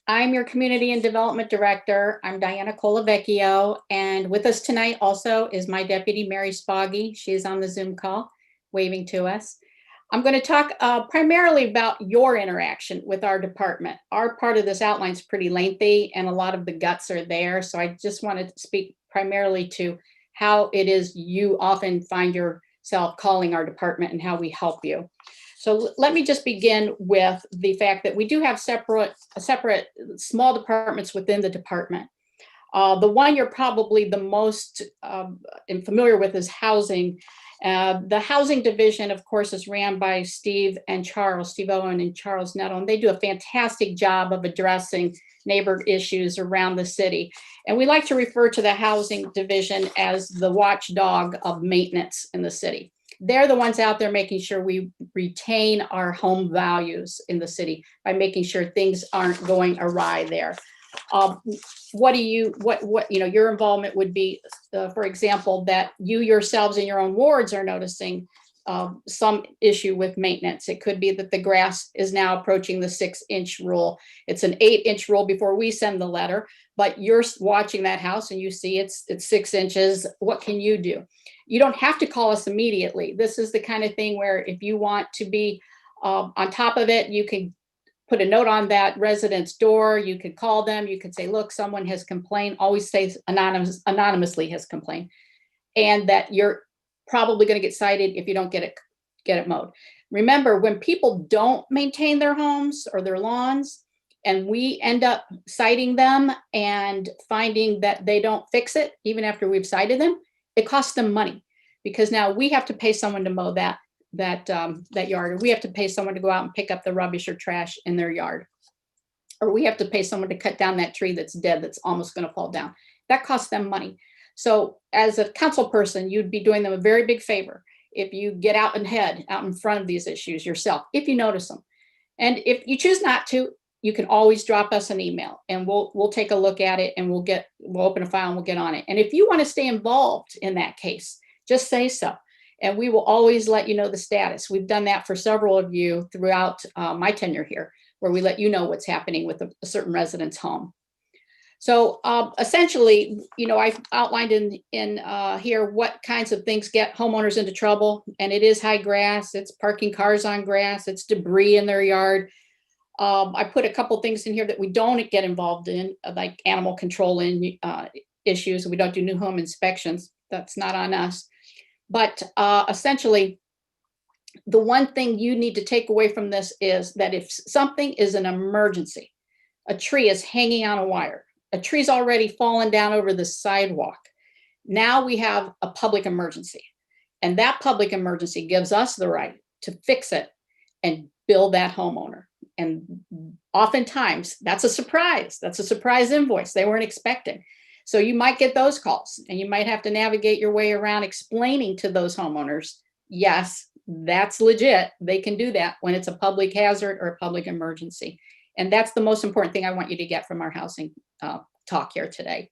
I'm your Community and Development Director. I'm Diana Colavecchio, and with us tonight also is my deputy, Mary Spoggy. She is on the Zoom call, waving to us. I'm going to talk primarily about your interaction with our department. Our part of this outline is pretty lengthy, and a lot of the guts are there, so I just wanted to speak primarily to how it is you often find yourself calling our department and how we help you. So let me just begin with the fact that we do have separate small departments within the department. The one you're probably the most familiar with is housing. The housing division, of course, is ran by Steve Owen and Charles Nettle, and they do a fantastic job of addressing neighbor issues around the city. And we like to refer to the housing division as the watchdog of maintenance in the city. They're the ones out there making sure we retain our home values in the city by making sure things aren't going awry there. Your involvement would be, for example, that you yourselves in your own wards are noticing some issue with maintenance. It could be that the grass is now approaching the 6-inch rule. It's an 8-inch rule before we send the letter, but you're watching that house and you see it's 6 inches. What can you do? You don't have to call us immediately. This is the kind of thing where if you want to be on top of it, you can put a note on that resident's door. You could call them. You could say, look, someone has complained. Always say anonymously has complained, and that you're probably going to get cited if you don't get it mowed. Remember, when people don't maintain their homes or their lawns, and we end up citing them and finding that they don't fix it, even after we've cited them, it costs them money, because now we have to pay someone to mow that yard, or we have to pay someone to go out and pick up the rubbish or trash in their yard, or we have to pay someone to cut down that tree that's dead, that's almost going to fall down. That costs them money. So as a council person, you'd be doing them a very big favor if you get out in front of these issues yourself, if you notice them. And if you choose not to, you can always drop us an email and we'll take a look at it, and we'll open a file and we'll get on it. And if you want to stay involved in that case, just say so. And we will always let you know the status. We've done that for several of you throughout my tenure here, where we let you know what's happening with a certain resident's home. So essentially, I've outlined in here what kinds of things get homeowners into trouble, and it is high grass, it's parking cars on grass, it's debris in their yard. I put a couple things in here that we don't get involved in, like animal control issues. We don't do new home inspections. That's not on us. But essentially, the one thing you need to take away from this is that if something is an emergency, a tree is hanging on a wire, a tree's already fallen down over the sidewalk. Now we have a public emergency. And that public emergency gives us the right to fix it and bill that homeowner. And oftentimes that's a surprise. That's a surprise invoice they weren't expecting. So you might get those calls and you might have to navigate your way around explaining to those homeowners, yes, that's legit. They can do that when it's a public hazard or a public emergency. And that's the most important thing I want you to get from our housing talk here today.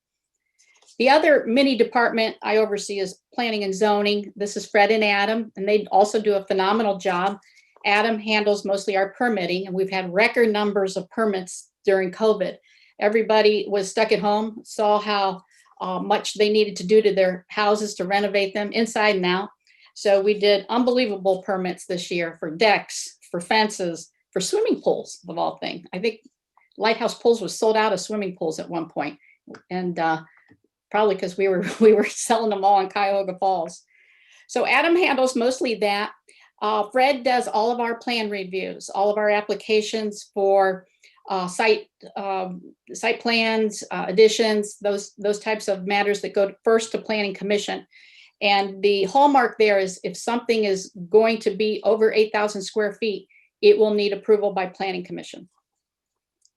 The other mini department I oversee is planning and zoning. This is Fred and Adam, and they also do a phenomenal job. Adam handles mostly our permitting, and we've had record numbers of permits during COVID. Everybody was stuck at home, saw how much they needed to do to their houses to renovate them inside and out. So we did unbelievable permits this year for decks, for fences, for swimming pools, of all things. I think Lighthouse Pools was sold out of swimming pools at one point, and probably because we were selling them all in Cuyahoga Falls. So Adam handles mostly that. Fred does all of our plan reviews, all of our applications for site plans, additions, those types of matters that go first to Planning Commission. And the hallmark there is if something is going to be over 8,000 square feet, it will need approval by Planning Commission.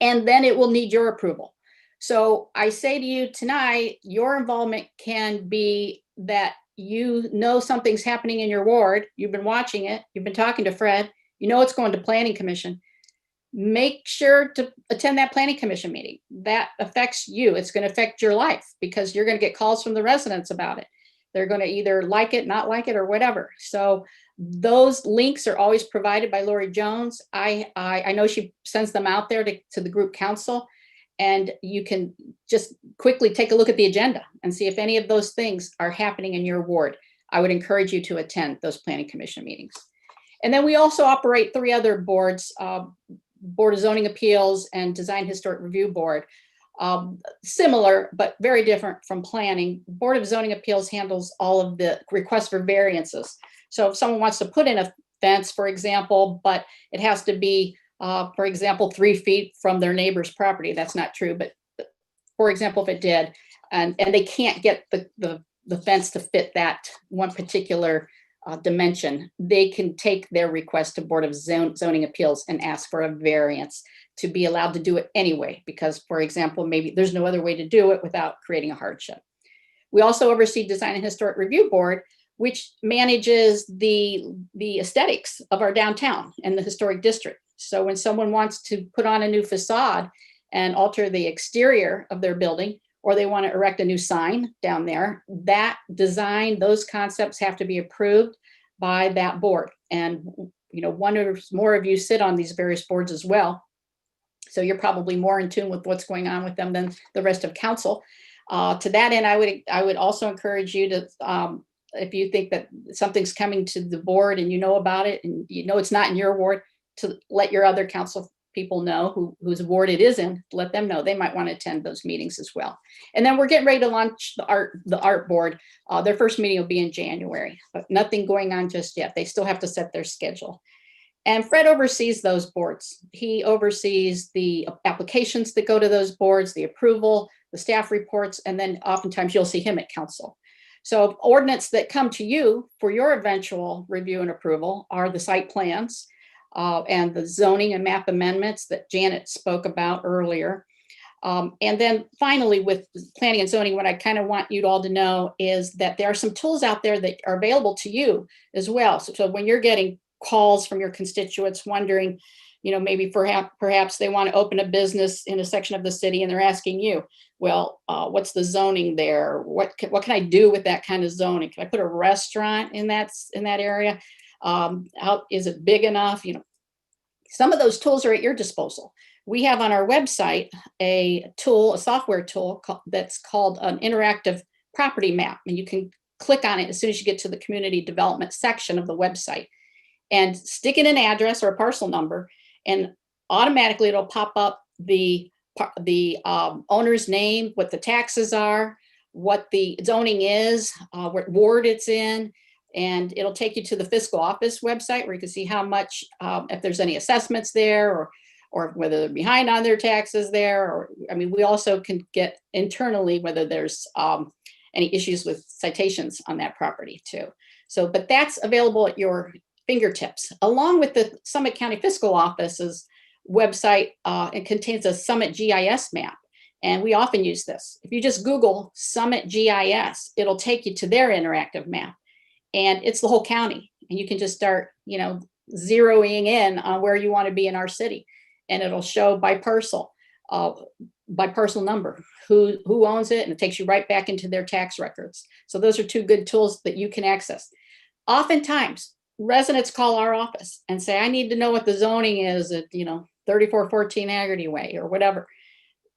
And then it will need your approval. So I say to you tonight, your involvement can be that you know something's happening in your ward, you've been watching it, you've been talking to Fred, you know it's going to Planning Commission. Make sure to attend that Planning Commission meeting. That affects you. It's going to affect your life because you're going to get calls from the residents about it. They're going to either like it, not like it, or whatever. So those links are always provided by Lori Jones. I know she sends them out there to the group council, and you can just quickly take a look at the agenda and see if any of those things are happening in your ward. I would encourage you to attend those Planning Commission meetings. And then we also operate 3 other boards, Board of Zoning Appeals and Design Historic Review Board. Similar, but very different from planning. Board of Zoning Appeals handles all of the requests for variances. So if someone wants to put in a fence, for example, but it has to be, for example, 3 feet from their neighbor's property. That's not true, but for example, if it did, and they can't get the fence to fit that one particular dimension, they can take their request to Board of Zoning Appeals and ask for a variance to be allowed to do it anyway, because, for example, maybe there's no other way to do it without creating a hardship. We also oversee Design and Historic Review Board, which manages the aesthetics of our downtown and the historic district. So when someone wants to put on a new facade and alter the exterior of their building, or they want to erect a new sign down there, that design, those concepts have to be approved by that board. And one or more of you sit on these various boards as well. So you're probably more in tune with what's going on with them than the rest of council. To that end, I would also encourage you to, if you think that something's coming to the board and you know about it and you know it's not in your ward, to let your other council people know whose ward it is in, let them know. They might want to attend those meetings as well. And then we're getting ready to launch the art board. Their first meeting will be in January, but nothing going on just yet. They still have to set their schedule. And Fred oversees those boards. He oversees the applications that go to those boards, the approval, the staff reports, and then oftentimes you'll see him at council. So ordinance that come to you for your eventual review and approval are the site plans and the zoning and map amendments that Janet spoke about earlier. And then finally, with planning and zoning, what I kind of want you all to know is that there are some tools out there that are available to you as well. So when you're getting calls from your constituents wondering, maybe perhaps they want to open a business in a section of the city and they're asking you, well, what's the zoning there? What can I do with that kind of zoning? Can I put a restaurant in that area? How is it big enough? Some of those tools are at your disposal. We have on our website a tool, a software tool that's called an interactive property map. And you can click on it as soon as you get to the community development section of the website and stick in an address or a parcel number, and automatically it'll pop up the owner's name, what the taxes are, what the zoning is, what ward it's in, and it'll take you to the fiscal office website where you can see how much, if there's any assessments there, or whether they're behind on their taxes there, or, I mean, we also can get internally whether there's any issues with citations on that property too. So, but that's available at your fingertips, along with the Summit County Fiscal Office's website. It contains a Summit GIS map, and we often use this. If you just Google Summit GIS, it'll take you to their interactive map, and it's the whole county, and you can just start, you know, zeroing in on where you want to be in our city, and it'll show by parcel number who owns it, and it takes you right back into their tax records. So those are two good tools that you can access. Oftentimes, residents call our office and say, I need to know what the zoning is at, you know, 3414 Haggerty Way or whatever.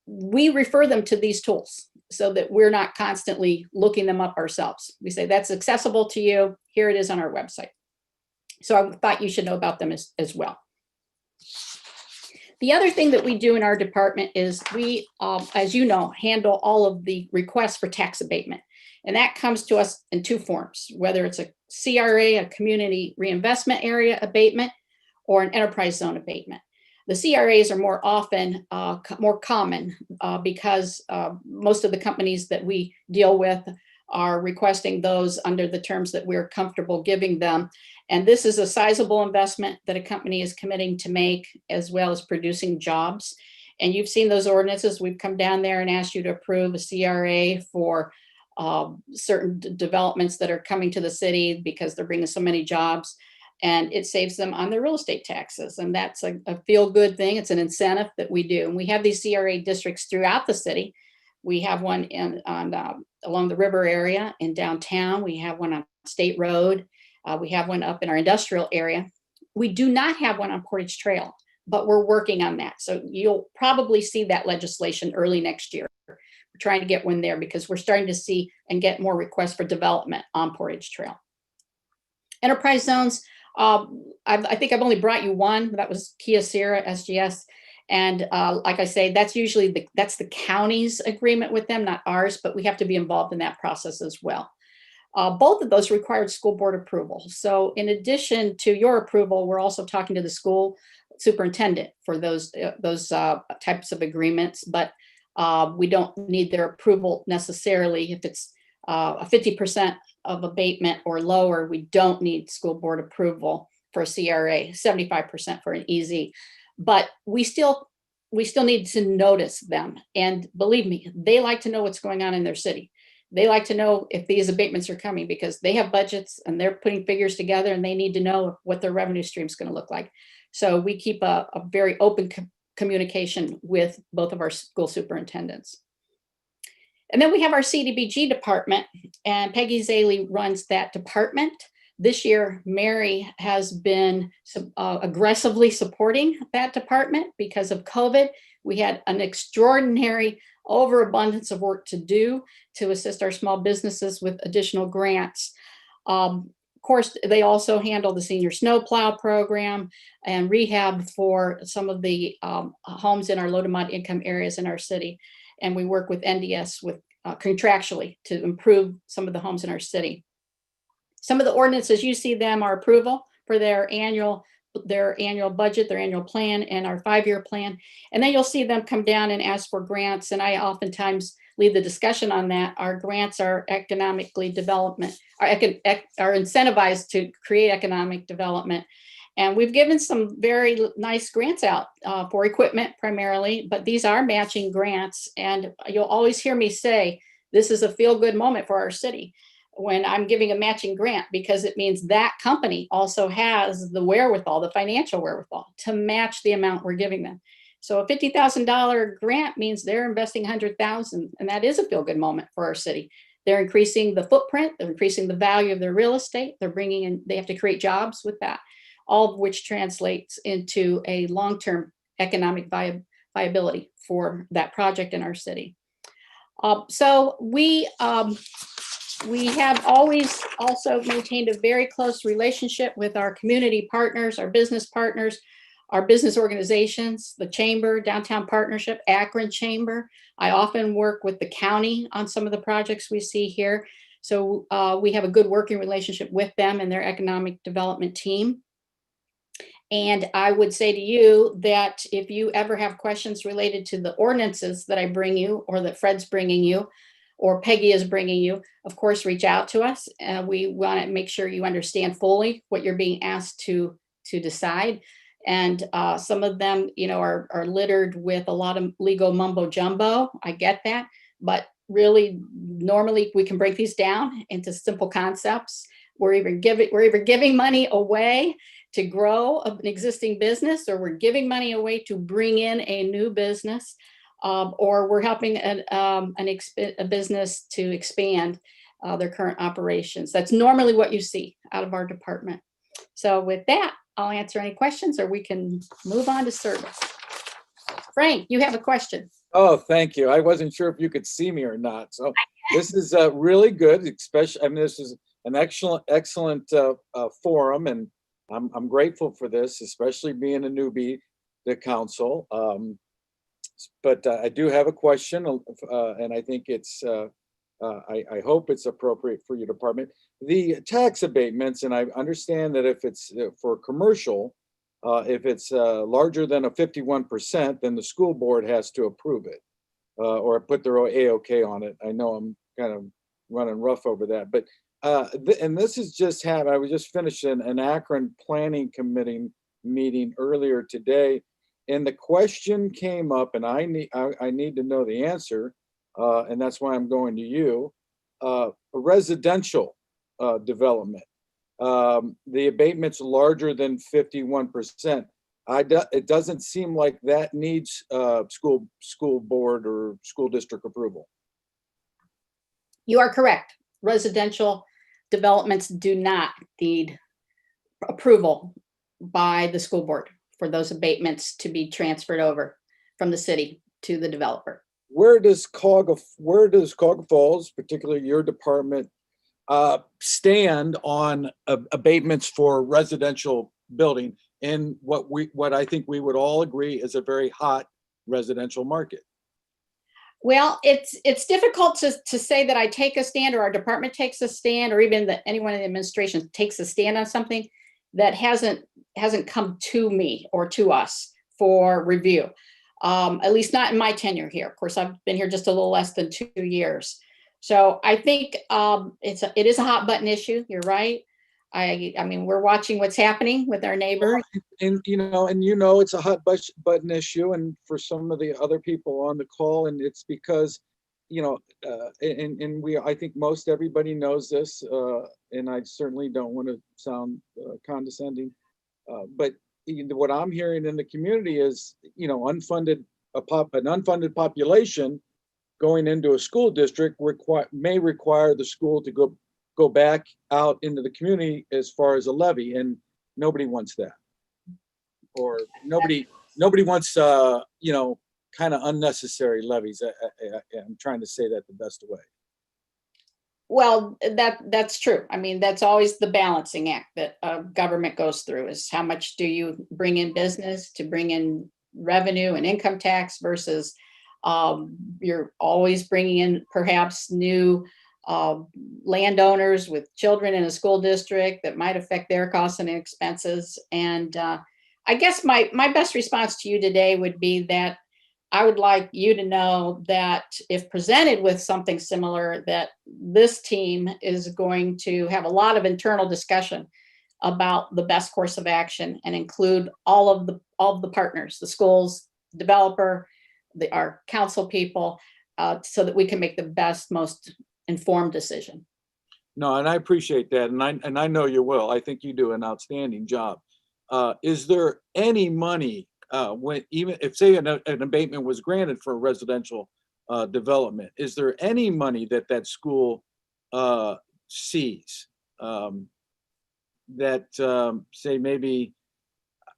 We refer them to these tools so that we're not constantly looking them up ourselves. We say, that's accessible to you. Here it is on our website. So I thought you should know about them as well. The other thing that we do in our department is we, as you know, handle all of the requests for tax abatement. And that comes to us in two forms, whether it's a CRA, a community reinvestment area abatement, or an enterprise zone abatement. The CRAs are more often more common because most of the companies that we deal with are requesting those under the terms that we're comfortable giving them. And this is a sizable investment that a company is committing to make, as well as producing jobs. And you've seen those ordinances. We've come down there and asked you to approve a CRA for certain developments that are coming to the city because they're bringing so many jobs, and it saves them on their real estate taxes. And that's a feel-good thing. It's an incentive that we do. And we have these CRA districts throughout the city. We have one along the river area in downtown. We have one on State Road. We have one up in our industrial area. We do not have one on Portage Trail, but we're working on that. So you'll probably see that legislation early next year. We're trying to get one there because we're starting to see and get more requests for development on Portage Trail. Enterprise zones, I think I've only brought you one. That was Kia Sierra SGS. And like I say, that's usually that's the county's agreement with them, not ours, but we have to be involved in that process as well. Both of those required school board approval. So in addition to your approval, we're also talking to the school superintendent for those types of agreements, but we don't need their approval necessarily. If it's a 50% of abatement or lower, we don't need school board approval for a CRA, 75% for an EZ. But we still need to notice them. And believe me, they like to know what's going on in their city. They like to know if these abatements are coming because they have budgets and they're putting figures together and they need to know what their revenue stream is going to look like. So we keep a very open communication with both of our school superintendents. And then we have our CDBG department, and Peggy Zaley runs that department. This year, Mary has been aggressively supporting that department because of COVID. We had an extraordinary overabundance of work to do to assist our small businesses with additional grants. Of course, they also handle the senior snowplow program and rehab for some of the homes in our low to moderate income areas in our city. And we work with NDS with contractually to improve some of the homes in our city. Some of the ordinances, you see them are approval for their annual budget, their annual plan, and our 5-year plan. And then you'll see them come down and ask for grants. And I oftentimes lead the discussion on that. Our grants are economically development, are incentivized to create economic development. And we've given some very nice grants out for equipment primarily, but these are matching grants. And you'll always hear me say, this is a feel-good moment for our city when I'm giving a matching grant, because it means that company also has the wherewithal, the financial wherewithal to match the amount we're giving them. So a $50,000 grant means they're investing $100,000, and that is a feel-good moment for our city. They're increasing the footprint, they're increasing the value of their real estate, they're bringing in, they have to create jobs with that. all of which translates into a long-term economic viability for that project in our city. So we have always also maintained a very close relationship with our community partners, our business organizations, the Chamber, Downtown Partnership, Akron Chamber. I often work with the county on some of the projects we see here. So we have a good working relationship with them and their economic development team. And I would say to you that if you ever have questions related to the ordinances that I bring you, or that Fred's bringing you, or Peggy is bringing you, of course, reach out to us. We want to make sure you understand fully what you're being asked to decide. And some of them, are littered with a lot of legal mumbo jumbo. I get that, but really, normally we can break these down into simple concepts. We're either giving money away to grow an existing business, or we're giving money away to bring in a new business, or we're helping a business to expand their current operations. That's normally what you see out of our department. So with that, I'll answer any questions, or we can move on to service. Frank, you have a question. Oh, thank you. I wasn't sure if you could see me or not. So this is really good, especially, this is an excellent forum, and I'm grateful for this, especially being a newbie to council. But I do have a question, and I think it's, I hope it's appropriate for your department. The tax abatements, and I understand that if it's for commercial, if it's larger than a 51%, then the school board has to approve it or put their A-OK on it. I know I'm kind of running rough over that, but and this is just I was just finishing an Akron Planning Committee meeting earlier today, and the question came up, and I need to know the answer, and that's why I'm going to you. A residential development, the abatement's larger than 51%. It doesn't seem like that needs school board or school district approval. You are correct. Residential developments do not need approval by the school board for those abatements to be transferred over from the city to the developer. Where does Cuyahoga Falls, particularly your department, stand on abatements for residential building in what I think we would all agree is a very hot residential market? Well, it's difficult to say that I take a stand, or our department takes a stand, or even that anyone in the administration takes a stand on something that hasn't come to me or to us for review. At least not in my tenure here. Of course, I've been here just a little less than 2 years. So I think it is a hot button issue. You're right. I mean, we're watching what's happening with our neighbors. And it's a hot button issue, and for some of the other people on the call, and it's because, I think most everybody knows this, and I certainly don't want to sound condescending, but what I'm hearing in the community is, an unfunded population going into a school district may require the school to go back out into the community as far as a levy, and nobody wants that. Or nobody wants kind of unnecessary levies. I'm trying to say that the best way. Well, that's true. I mean, that's always the balancing act that government goes through, is how much do you bring in business to bring in revenue and income tax versus you're always bringing in perhaps new landowners with children in a school district that might affect their costs and expenses. And I guess my best response to you today would be that I would like you to know that if presented with something similar, that this team is going to have a lot of internal discussion about the best course of action and include all of the partners, the schools, developer, our council people, so that we can make the best, most informed decision. No, and I appreciate that, and I know you will. I think you do an outstanding job. Is there any money even if, say, an abatement was granted for a residential development, is there any money that school sees say maybe,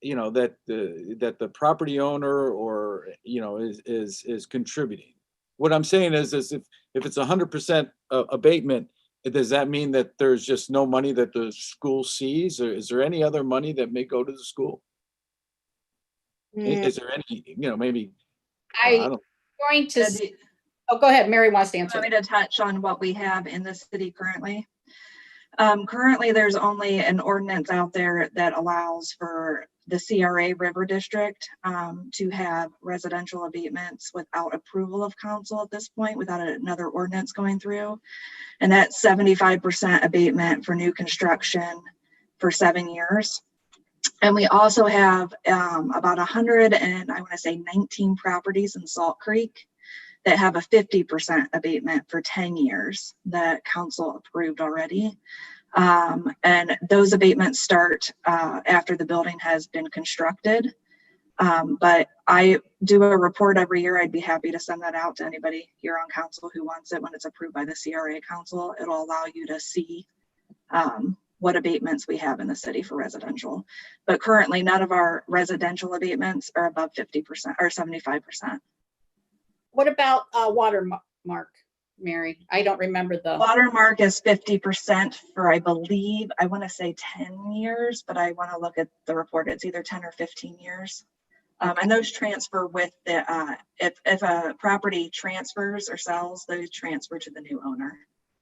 that the property owner or, is contributing. What I'm saying is if it's 100% abatement, does that mean that there's just no money that the school sees, or is there any other money that may go to the school? Is there any, maybe, I I don't, going to, Ed, oh, go ahead. Mary wants to answer. want me to touch on what we have in the city currently? Currently, there's only an ordinance out there that allows for the CRA River District to have residential abatements without approval of council at this point, without another ordinance going through. And that's 75% abatement for new construction for 7 years. And we also have about 100 and I want to say 19 properties in Salt Creek that have a 50% abatement for 10 years that council approved already. And those abatements start after the building has been constructed. But I do a report every year. I'd be happy to send that out to anybody here on council who wants it when it's approved by the CRA council. It'll allow you to see what abatements we have in the city for residential. But currently, none of our residential abatements are above 50% or 75%. What about watermark, Mary? I don't remember the Watermark is 50% for, I believe, I want to say 10 years, but I want to look at the report. It's either 10 or 15 years. And those transfer with the, if a property transfers or sells, those transfer to the new owner.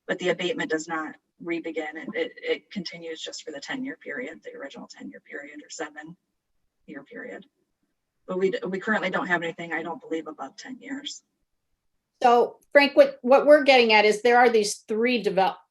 But the abatement does not re-begin. It continues just for the 10-year period, the original 10-year period or 7-year period. But we currently don't have anything, I don't believe, above 10 years. So Frank, what we're getting at is there are these 3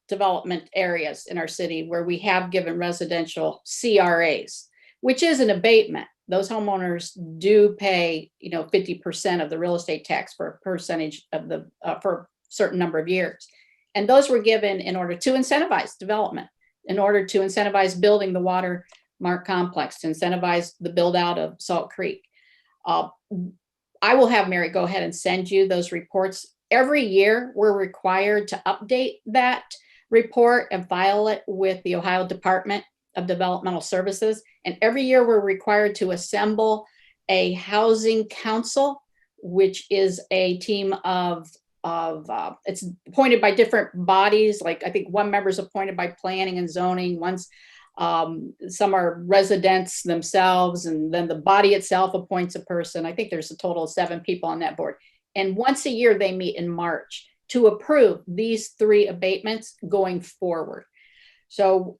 development areas in our city where we have given residential CRAs, which is an abatement. Those homeowners do pay, 50% of the real estate tax for a percentage of the, for a certain number of years. And those were given in order to incentivize development, in order to incentivize building the watermark complex, to incentivize the build out of Salt Creek. I will have Mary go ahead and send you those reports. Every year, we're required to update that report and file it with the Ohio Department of Developmental Services. And every year, we're required to assemble a housing council, which is a team of it's appointed by different bodies. Like I think one member is appointed by planning and zoning. Some are residents themselves, and then the body itself appoints a person. I think there's a total of 7 people on that board. And once a year, they meet in March to approve these 3 abatements going forward. So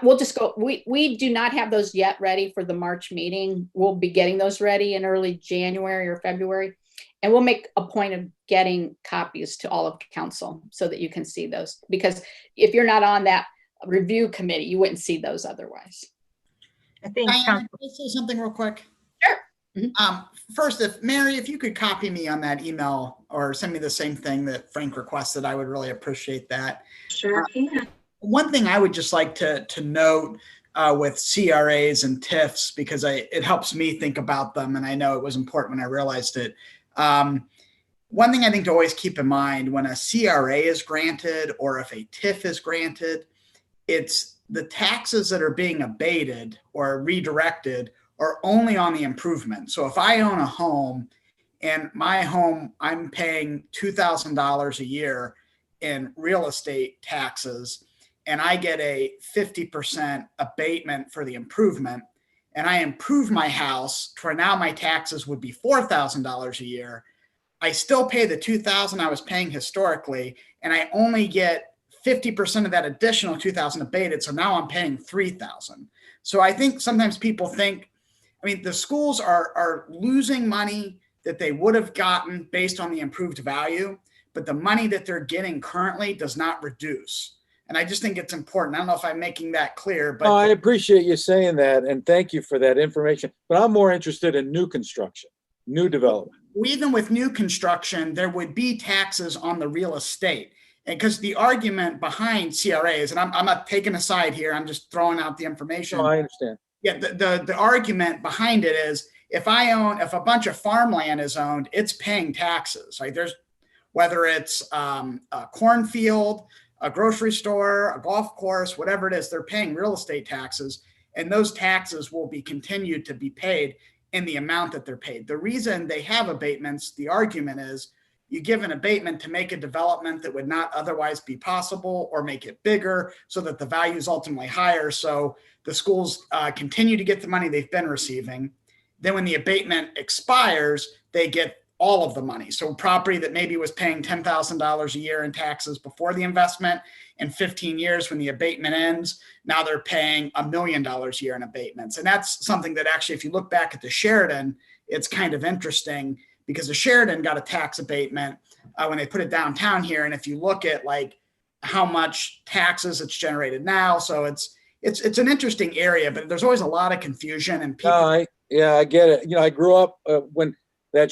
we'll just go, we do not have those yet ready for the March meeting. We'll be getting those ready in early January or February. And we'll make a point of getting copies to all of council so that you can see those. Because if you're not on that review committee, you wouldn't see those otherwise. I think Diana, can I say something real quick? Sure. Mm-hmm. First, Mary, if you could copy me on that email or send me the same thing that Frank requested, I would really appreciate that. Sure can. One thing I would just like to note with CRAs and TIFs, because it helps me think about them, and I know it was important when I realized it. One thing I think to always keep in mind when a CRA is granted or if a TIF is granted, it's the taxes that are being abated or redirected are only on the improvement. So if I own a home and my home, I'm paying $2,000 a year in real estate taxes, and I get a 50% abatement for the improvement, and I improve my house to where now my taxes would be $4,000 a year, I still pay the $2,000 I was paying historically, and I only get 50% of that additional $2,000 abated. So now I'm paying $3,000. So I think sometimes people think, the schools are losing money that they would have gotten based on the improved value, but the money that they're getting currently does not reduce. And I just think it's important. I don't know if I'm making that clear, but I appreciate you saying that, and thank you for that information. But I'm more interested in new construction, new development. Even with new construction, there would be taxes on the real estate. And because the argument behind CRAs, and I'm not taking a side here, I'm just throwing out the information. No, I understand. Yeah, the argument behind it is if a bunch of farmland is owned, it's paying taxes. Like whether it's a cornfield, a grocery store, a golf course, whatever it is, they're paying real estate taxes, and those taxes will be continued to be paid in the amount that they're paid. The reason they have abatements, the argument is you give an abatement to make a development that would not otherwise be possible or make it bigger so that the value is ultimately higher. So the schools continue to get the money they've been receiving. Then when the abatement expires, they get all of the money. So property that maybe was paying $10,000 a year in taxes before the investment, in 15 years when the abatement ends, now they're paying $1 million a year in abatements. And that's something that actually, if you look back at the Sheridan, it's kind of interesting because the Sheridan got a tax abatement when they put it downtown here. And if you look at like how much taxes it's generated now, so it's an interesting area, but there's always a lot of confusion and people. Yeah, I get it. I grew up when that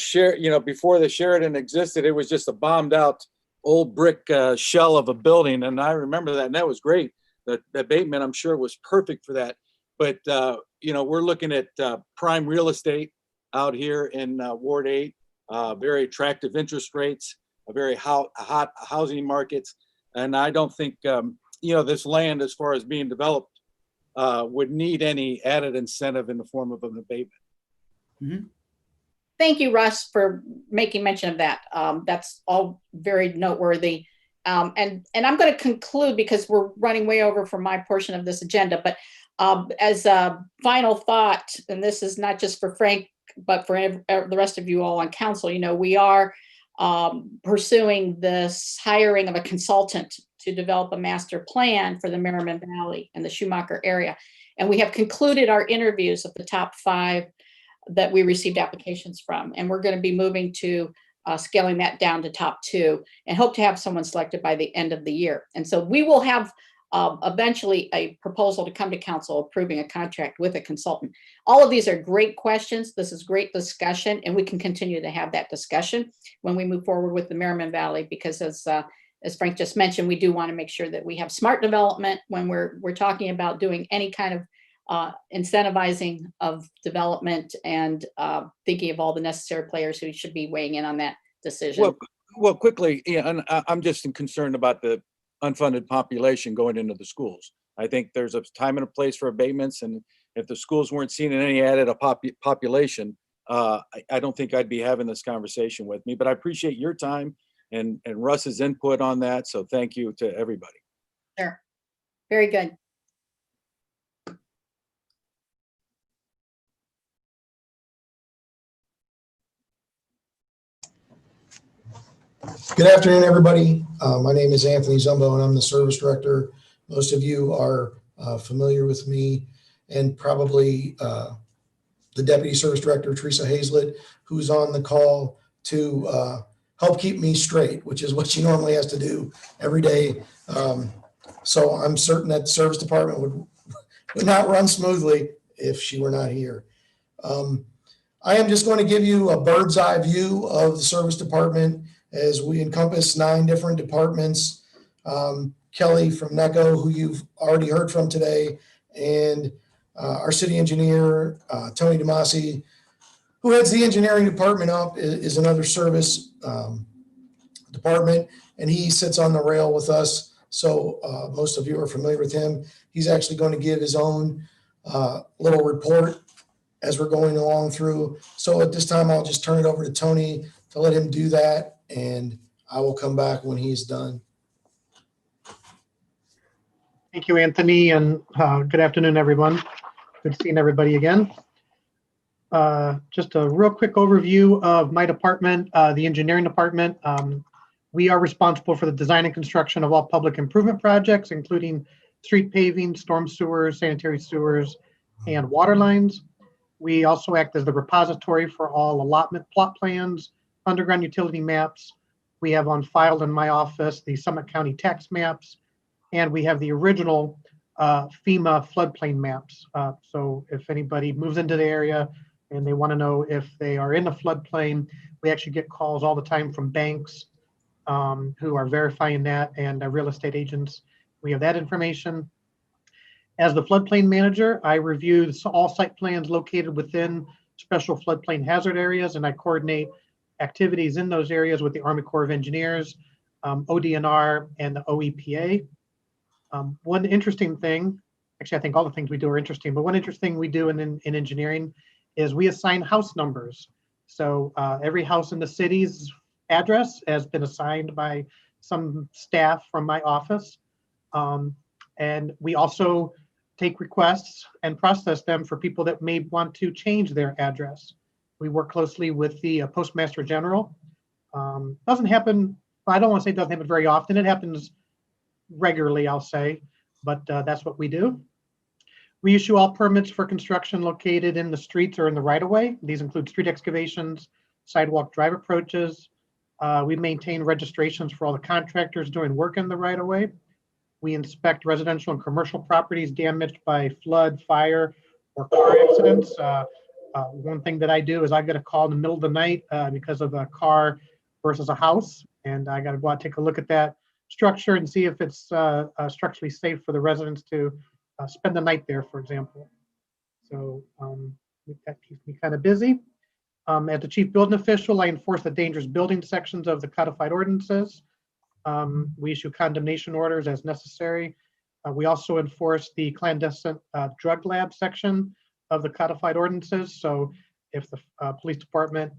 before the Sheridan existed, it was just a bombed out old brick shell of a building. And I remember that, and that was great. The abatement, I'm sure, was perfect for that. But, we're looking at prime real estate out here in Ward 8, very attractive interest rates, a very hot housing markets. And I don't think, this land, as far as being developed, would need any added incentive in the form of an abatement. Mm-hmm. Thank you, Russ, for making mention of that. That's all very noteworthy. And I'm going to conclude because we're running way over for my portion of this agenda. But as a final thought, and this is not just for Frank, but for the rest of you all on council, we are pursuing this hiring of a consultant to develop a master plan for the Merriman Valley and the Schumacher area. And we have concluded our interviews of the top 5 that we received applications from. And we're going to be moving to scaling that down to top 2 and hope to have someone selected by the end of the year. And so we will have eventually a proposal to come to council approving a contract with a consultant. All of these are great questions. This is great discussion, and we can continue to have that discussion when we move forward with the Merriman Valley, because as Frank just mentioned, we do want to make sure that we have smart development when we're talking about doing any kind of incentivizing of development and thinking of all the necessary players who should be weighing in on that decision. Well, quickly, and I'm just concerned about the unfunded population going into the schools. I think there's a time and a place for abatements, and if the schools weren't seeing any added population, I don't think I'd be having this conversation with me. But I appreciate your time and Russ's input on that. So thank you to everybody. Sure. Very good. Good afternoon, everybody. My name is Anthony Zumbo, and I'm the service director. Most of you are familiar with me, and probably the deputy service director, Teresa Hazlett, who's on the call to help keep me straight, which is what she normally has to do every day. So I'm certain that the service department would not run smoothly if she were not here. I am just going to give you a bird's eye view of the service department as we encompass 9 different departments. Kelly from NECO, who you've already heard from today, and our city engineer, Tony DeMasi, who heads the engineering department up, is another service department, and he sits on the rail with us. So most of you are familiar with him. He's actually going to give his own little report as we're going along through. So at this time, I'll just turn it over to Tony to let him do that, and I will come back when he's done. Thank you, Anthony, and good afternoon, everyone. Good seeing everybody again. Just a real quick overview of my department, the engineering department. We are responsible for the design and construction of all public improvement projects, including street paving, storm sewers, sanitary sewers, and water lines. We also act as the repository for all allotment plot plans, underground utility maps. We have on file in my office the Summit County tax maps, and we have the original FEMA floodplain maps. So if anybody moves into the area and they want to know if they are in the floodplain, we actually get calls all the time from banks who are verifying that, and real estate agents. We have that information. As the floodplain manager, I review all site plans located within special floodplain hazard areas, and I coordinate activities in those areas with the Army Corps of Engineers. ODNR, and the OEPA. One interesting thing, actually, I think all the things we do are interesting, but one interesting thing we do in engineering is we assign house numbers. So every house in the city's address has been assigned by some staff from my office. And we also take requests and process them for people that may want to change their address. We work closely with the Postmaster General. Doesn't happen, I don't want to say it doesn't happen very often. It happens regularly, I'll say, but that's what we do. We issue all permits for construction located in the streets or in the right-of-way. These include street excavations, sidewalk drive approaches. We maintain registrations for all the contractors doing work in the right-of-way. We inspect residential and commercial properties damaged by flood, fire, or car accidents. One thing that I do is I get a call in the middle of the night because of a car versus a house, and I got to go out and take a look at that structure and see if it's structurally safe for the residents to spend the night there, for example. So that keeps me kind of busy. As the chief building official, I enforce the dangerous building sections of the codified ordinances. We issue condemnation orders as necessary. We also enforce the clandestine drug lab section of the codified ordinances. So if the police department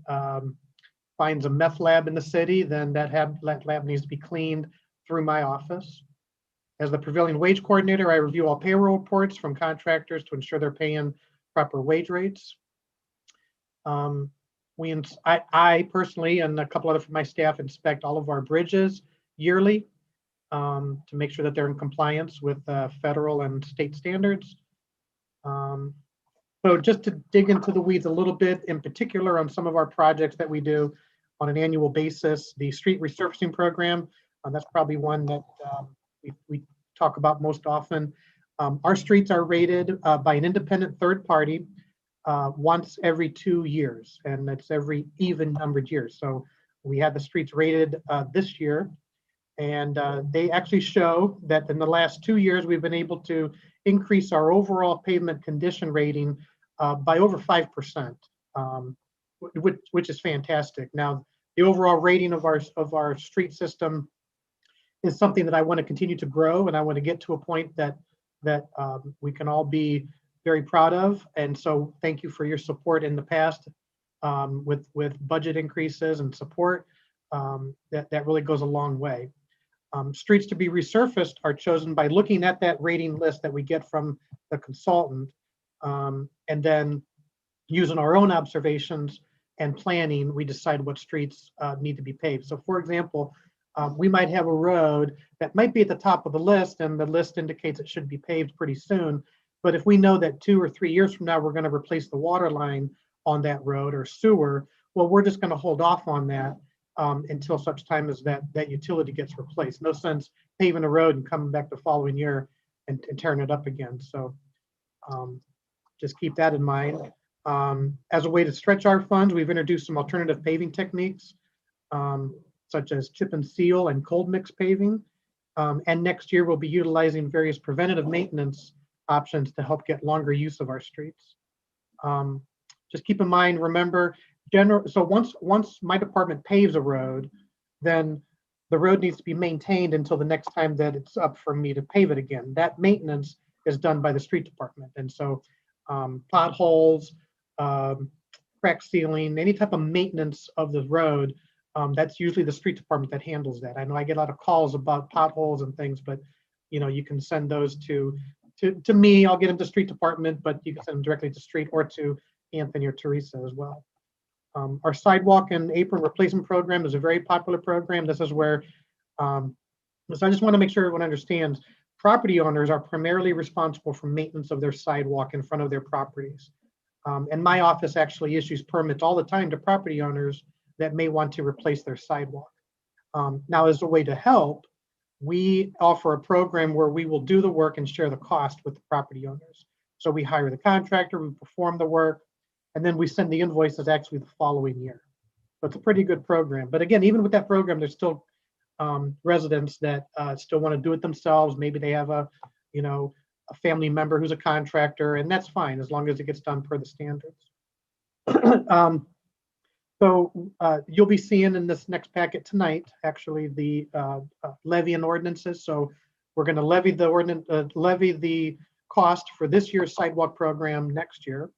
finds a meth lab in the city, then that lab needs to be cleaned through my office. As the prevailing wage coordinator, I review all payroll reports from contractors to ensure they're paying proper wage rates. I personally and a couple other from my staff inspect all of our bridges yearly to make sure that they're in compliance with federal and state standards. So just to dig into the weeds a little bit, in particular on some of our projects that we do on an annual basis, the street resurfacing program, that's probably one that we talk about most often. Our streets are rated by an independent third party once every 2 years, and that's every even numbered years. So we had the streets rated this year, and they actually show that in the last 2 years, we've been able to increase our overall pavement condition rating by over 5%, which is fantastic. Now, the overall rating of our street system is something that I want to continue to grow, and I want to get to a point that we can all be very proud of. And so thank you for your support in the past with budget increases and support. That really goes a long way. Streets to be resurfaced are chosen by looking at that rating list that we get from the consultant, and then using our own observations and planning, we decide what streets need to be paved. So for example, we might have a road that might be at the top of the list, and the list indicates it should be paved pretty soon. But if we know that 2 or 3 years from now, we're going to replace the water line on that road or sewer, well, we're just going to hold off on that until such time as that utility gets replaced. No sense paving a road and coming back the following year and tearing it up again. So just keep that in mind. As a way to stretch our funds, we've introduced some alternative paving techniques, such as chip and seal and cold mix paving. And next year, we'll be utilizing various preventative maintenance options to help get longer use of our streets. Just keep in mind, remember, so once my department paves a road, then the road needs to be maintained until the next time that it's up for me to pave it again. That maintenance is done by the street department. And so potholes, crack sealing, any type of maintenance of the road, that's usually the street department that handles that. I know I get a lot of calls about potholes and things, but you can send those to me. I'll get them to street department, but you can send them directly to street or to Anthony or Teresa as well. Our sidewalk and apron replacement program is a very popular program. This is where, so I just want to make sure everyone understands, property owners are primarily responsible for maintenance of their sidewalk in front of their properties. And my office actually issues permits all the time to property owners that may want to replace their sidewalk. Now, as a way to help, we offer a program where we will do the work and share the cost with the property owners. So we hire the contractor, we perform the work, and then we send the invoices actually the following year. So it's a pretty good program. But again, even with that program, there's still residents that still want to do it themselves. Maybe they have a family member who's a contractor, and that's fine as long as it gets done per the standards. So you'll be seeing in this next packet tonight, actually, the levy and ordinances. So we're going to levy the cost for this year's sidewalk program next year.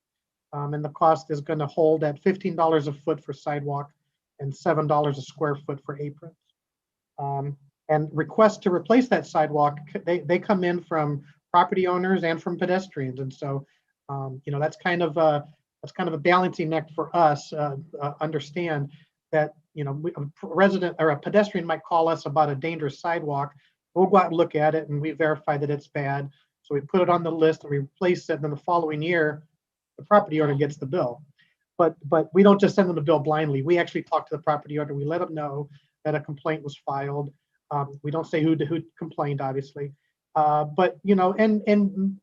And the cost is going to hold at $15 a foot for sidewalk and $7 a square foot for aprons. And requests to replace that sidewalk, they come in from property owners and from pedestrians. And so, that's kind of a balancing act for us. Understand that, a resident or a pedestrian might call us about a dangerous sidewalk. We'll go out and look at it and we verify that it's bad. So we put it on the list and we replace it. And then the following year, the property owner gets the bill. But we don't just send them the bill blindly. We actually talk to the property owner. We let them know that a complaint was filed. We don't say who complained, obviously. But and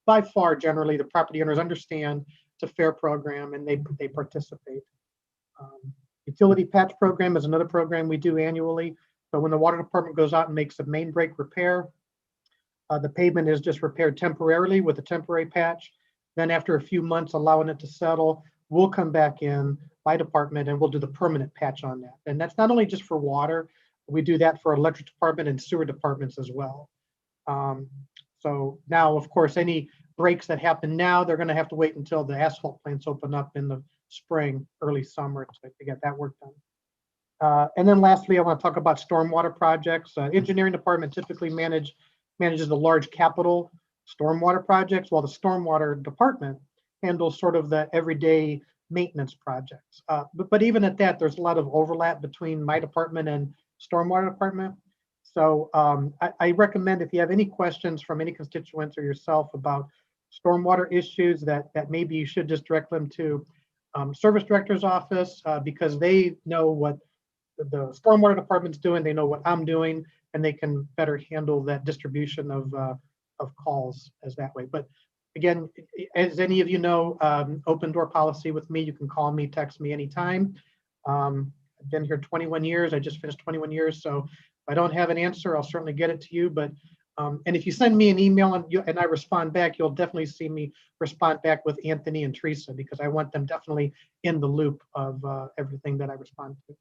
by far, generally, the property owners understand it's a fair program and they participate. Utility patch program is another program we do annually. So when the water department goes out and makes a main break repair, the pavement is just repaired temporarily with a temporary patch. Then after a few months, allowing it to settle, we'll come back in, my department, and we'll do the permanent patch on that. And that's not only just for water, we do that for electric department and sewer departments as well. So now, of course, any breaks that happen now, they're going to have to wait until the asphalt plants open up in the spring, early summer to get that work done. And then lastly, I want to talk about stormwater projects. Engineering department typically manages the large capital stormwater projects, while the stormwater department handles sort of the everyday maintenance projects. But even at that, there's a lot of overlap between my department and stormwater department. So I recommend if you have any questions from any constituents or yourself about stormwater issues, that maybe you should just direct them to service director's office, because they know what the stormwater department's doing, they know what I'm doing, and they can better handle that distribution of calls as that way. But again, as any of you know, open door policy with me. You can call me, text me anytime. I've been here 21 years. I just finished 21 years. So if I don't have an answer, I'll certainly get it to you. But and if you send me an email and I respond back, you'll definitely see me respond back with Anthony and Teresa, because I want them definitely in the loop of everything that I respond to.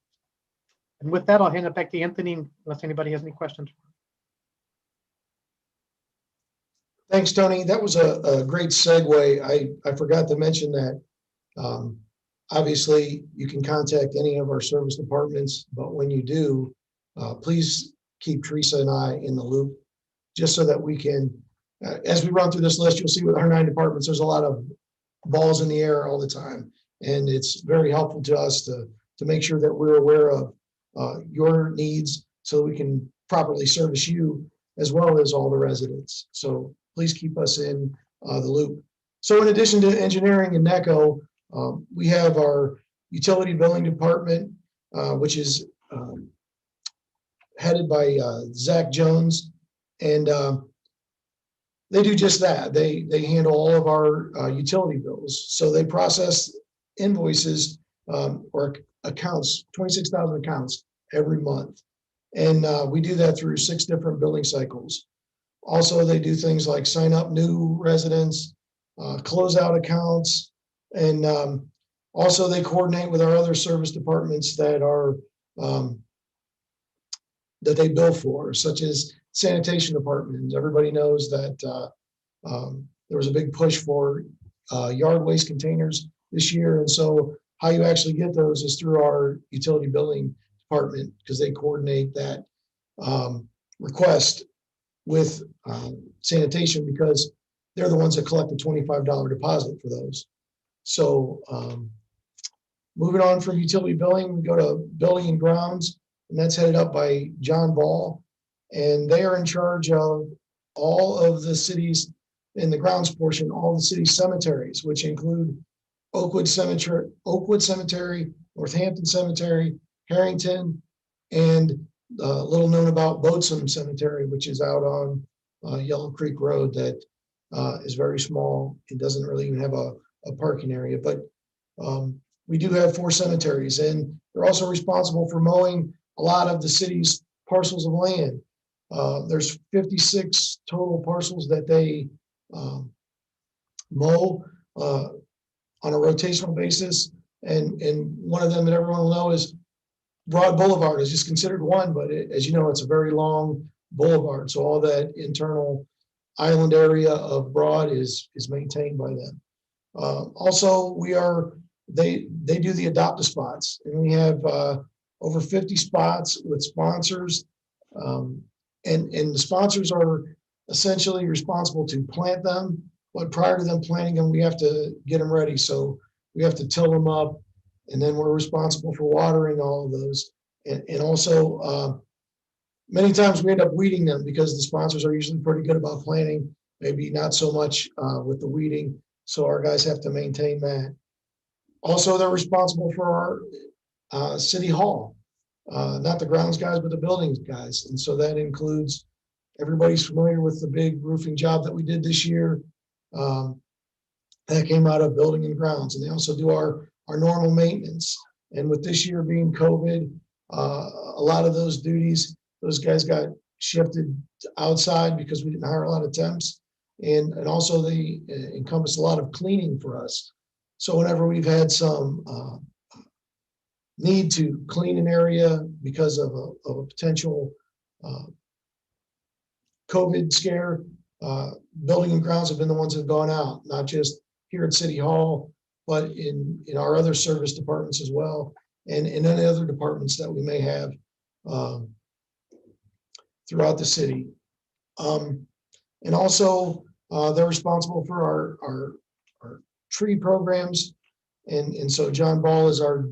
And with that, I'll hand it back to Anthony unless anybody has any questions. Thanks, Tony. That was a great segue. I forgot to mention that obviously you can contact any of our service departments, but when you do, please keep Teresa and I in the loop, just so that we can, as we run through this list, you'll see with our 9 departments, there's a lot of balls in the air all the time. And it's very helpful to us to make sure that we're aware of your needs so we can properly service you as well as all the residents. So please keep us in the loop. So in addition to engineering and NECO, we have our utility billing department, which is headed by Zach Jones. And they do just that. They handle all of our utility bills. So they process invoices or accounts, 26,000 accounts every month. And we do that through 6 different billing cycles. Also, they do things like sign up new residents, close out accounts, and also they coordinate with our other service departments that are that they bill for, such as sanitation departments. Everybody knows that there was a big push for yard waste containers this year, and so how you actually get those is through our utility billing department, because they coordinate that request with sanitation, because they're the ones that collect the $25 deposit for those. So moving on from utility billing, we go to building and grounds, and that's headed up by John Ball. And they are in charge of all of the cities in the grounds portion, all the city cemeteries, which include Oakwood Cemetery, Northampton Cemetery, Harrington, and little known about Boatswain Cemetery, which is out on Yellow Creek Road, that is very small. It doesn't really even have a parking area, but we do have 4 cemeteries, and they're also responsible for mowing a lot of the city's parcels of land. There's 56 total parcels that they mow on a rotational basis. And one of them that everyone will know is Broad Boulevard is just considered one, but as you know, it's a very long boulevard. So all that internal island area of Broad is maintained by them. Also, they do the adopt-a-spots, and we have over 50 spots with sponsors. And the sponsors are essentially responsible to plant them, but prior to them planting them, we have to get them ready. So we have to till them up, and then we're responsible for watering all of those. And also, many times we end up weeding them because the sponsors are usually pretty good about planting, maybe not so much with the weeding. So our guys have to maintain that. Also, they're responsible for our city hall, not the grounds guys, but the buildings guys. And so that includes, everybody's familiar with the big roofing job that we did this year. That came out of building and grounds. And they also do our normal maintenance. And with this year being COVID, a lot of those duties, those guys got shifted outside because we didn't hire a lot of temps. And also they encompass a lot of cleaning for us. So whenever we've had some need to clean an area because of a potential COVID scare, building and grounds have been the ones that have gone out, not just here at City Hall, but in our other service departments as well, and in any other departments that we may have throughout the city. And also, they're responsible for our tree programs. And so John Ball is our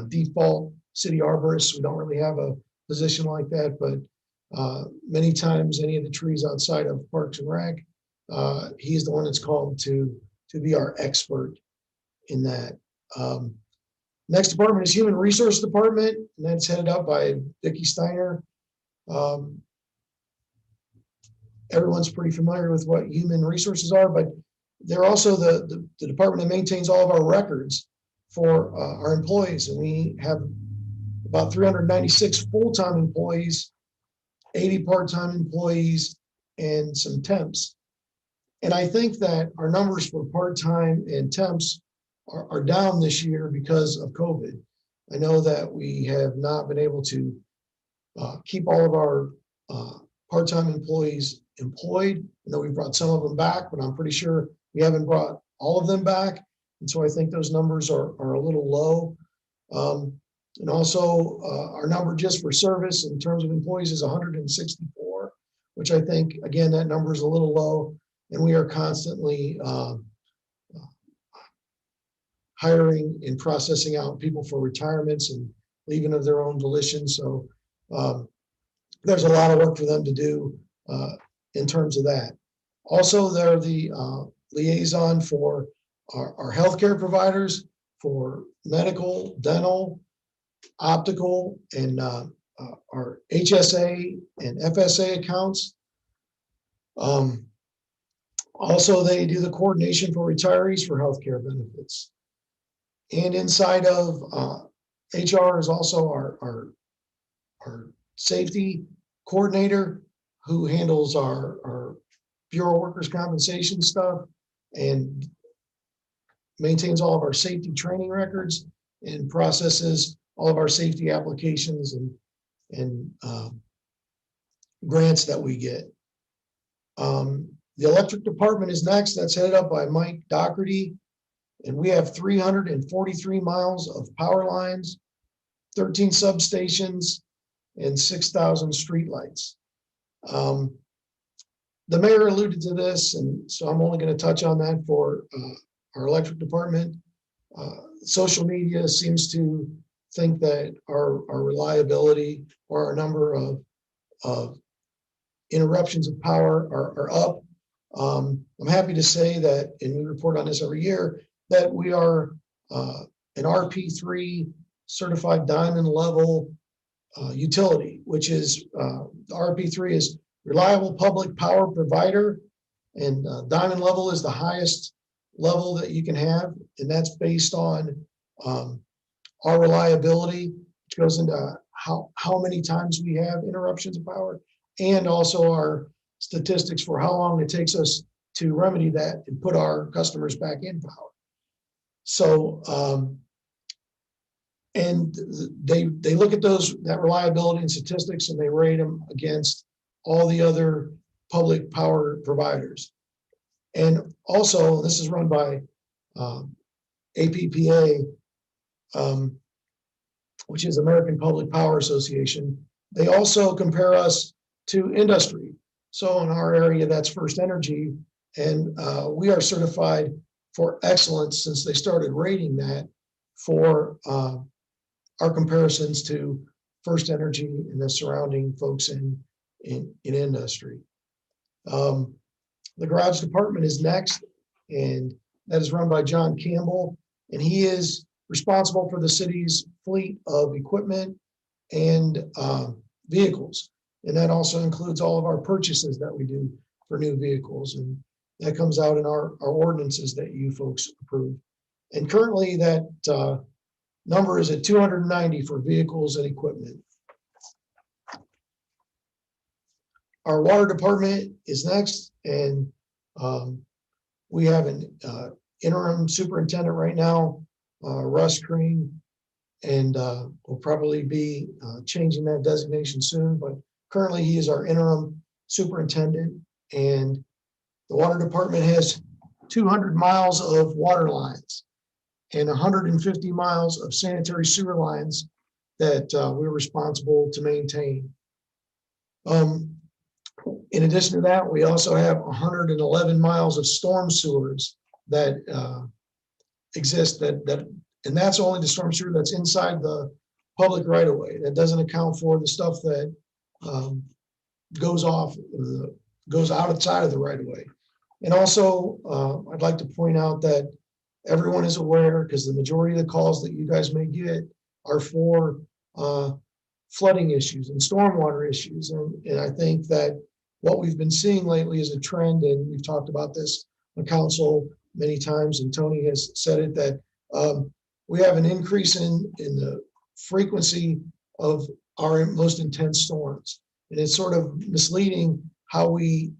default city arborist. We don't really have a position like that, but many times any of the trees outside of Parks and Rec, he's the one that's called to be our expert in that. Next department is Human Resource Department, and that's headed up by Vicki Steiner. Everyone's pretty familiar with what human resources are, but they're also the department that maintains all of our records for our employees. And we have about 396 full-time employees, 80 part-time employees, and some temps. And I think that our numbers for part-time and temps are down this year because of COVID. I know that we have not been able to keep all of our part-time employees employed. I know we brought some of them back, but I'm pretty sure we haven't brought all of them back. And so I think those numbers are a little low. And also our number just for service in terms of employees is 164, which I think, again, that number is a little low. And we are constantly hiring and processing out people for retirements and leaving of their own volition. So there's a lot of work for them to do in terms of that. Also, they're the liaison for our healthcare providers for medical, dental, optical, and our HSA and FSA accounts. Also, they do the coordination for retirees for healthcare benefits. And inside of HR is also our safety coordinator, who handles our Bureau of Workers' Compensation stuff and maintains all of our safety training records and processes all of our safety applications and grants that we get. The electric department is next. That's headed up by Mike Doherty. And we have 343 miles of power lines, 13 substations, and 6,000 streetlights. The mayor alluded to this, and so I'm only going to touch on that for our electric department. Social media seems to think that our reliability or our number of interruptions of power are up. I'm happy to say that, and we report on this every year, that we are an RP3 certified diamond level utility, which is RP3 is reliable public power provider, and diamond level is the highest level that you can have, and that's based on our reliability, which goes into how many times we have interruptions of power, and also our statistics for how long it takes us to remedy that and put our customers back in power. So And they look at that reliability and statistics, and they rate them against all the other public power providers. And also, this is run by APPA, which is American Public Power Association. They also compare us to industry. So in our area, that's First Energy, and we are certified for excellence since they started rating that for our comparisons to First Energy and the surrounding folks in industry. The garage department is next, and that is run by John Campbell, and he is responsible for the city's fleet of equipment and vehicles. And that also includes all of our purchases that we do for new vehicles. And that comes out in our ordinances that you folks approve. And currently that number is at 290 for vehicles and equipment. Our water department is next, and we have an interim superintendent right now, Russ Green, and we'll probably be changing that designation soon, but currently he is our interim superintendent. And the water department has 200 miles of water lines and 150 miles of sanitary sewer lines that we're responsible to maintain. In addition to that, we also have 111 miles of storm sewers that exist, and that's only the storm sewer that's inside the public right of way. That doesn't account for the stuff that goes outside of the right of way. And also, I'd like to point out that everyone is aware, because the majority of the calls that you guys may get are for flooding issues and stormwater issues. And I think that what we've been seeing lately is a trend, and we've talked about this on council many times, and Tony has said it, that we have an increase in the frequency of our most intense storms. And it's sort of misleading how we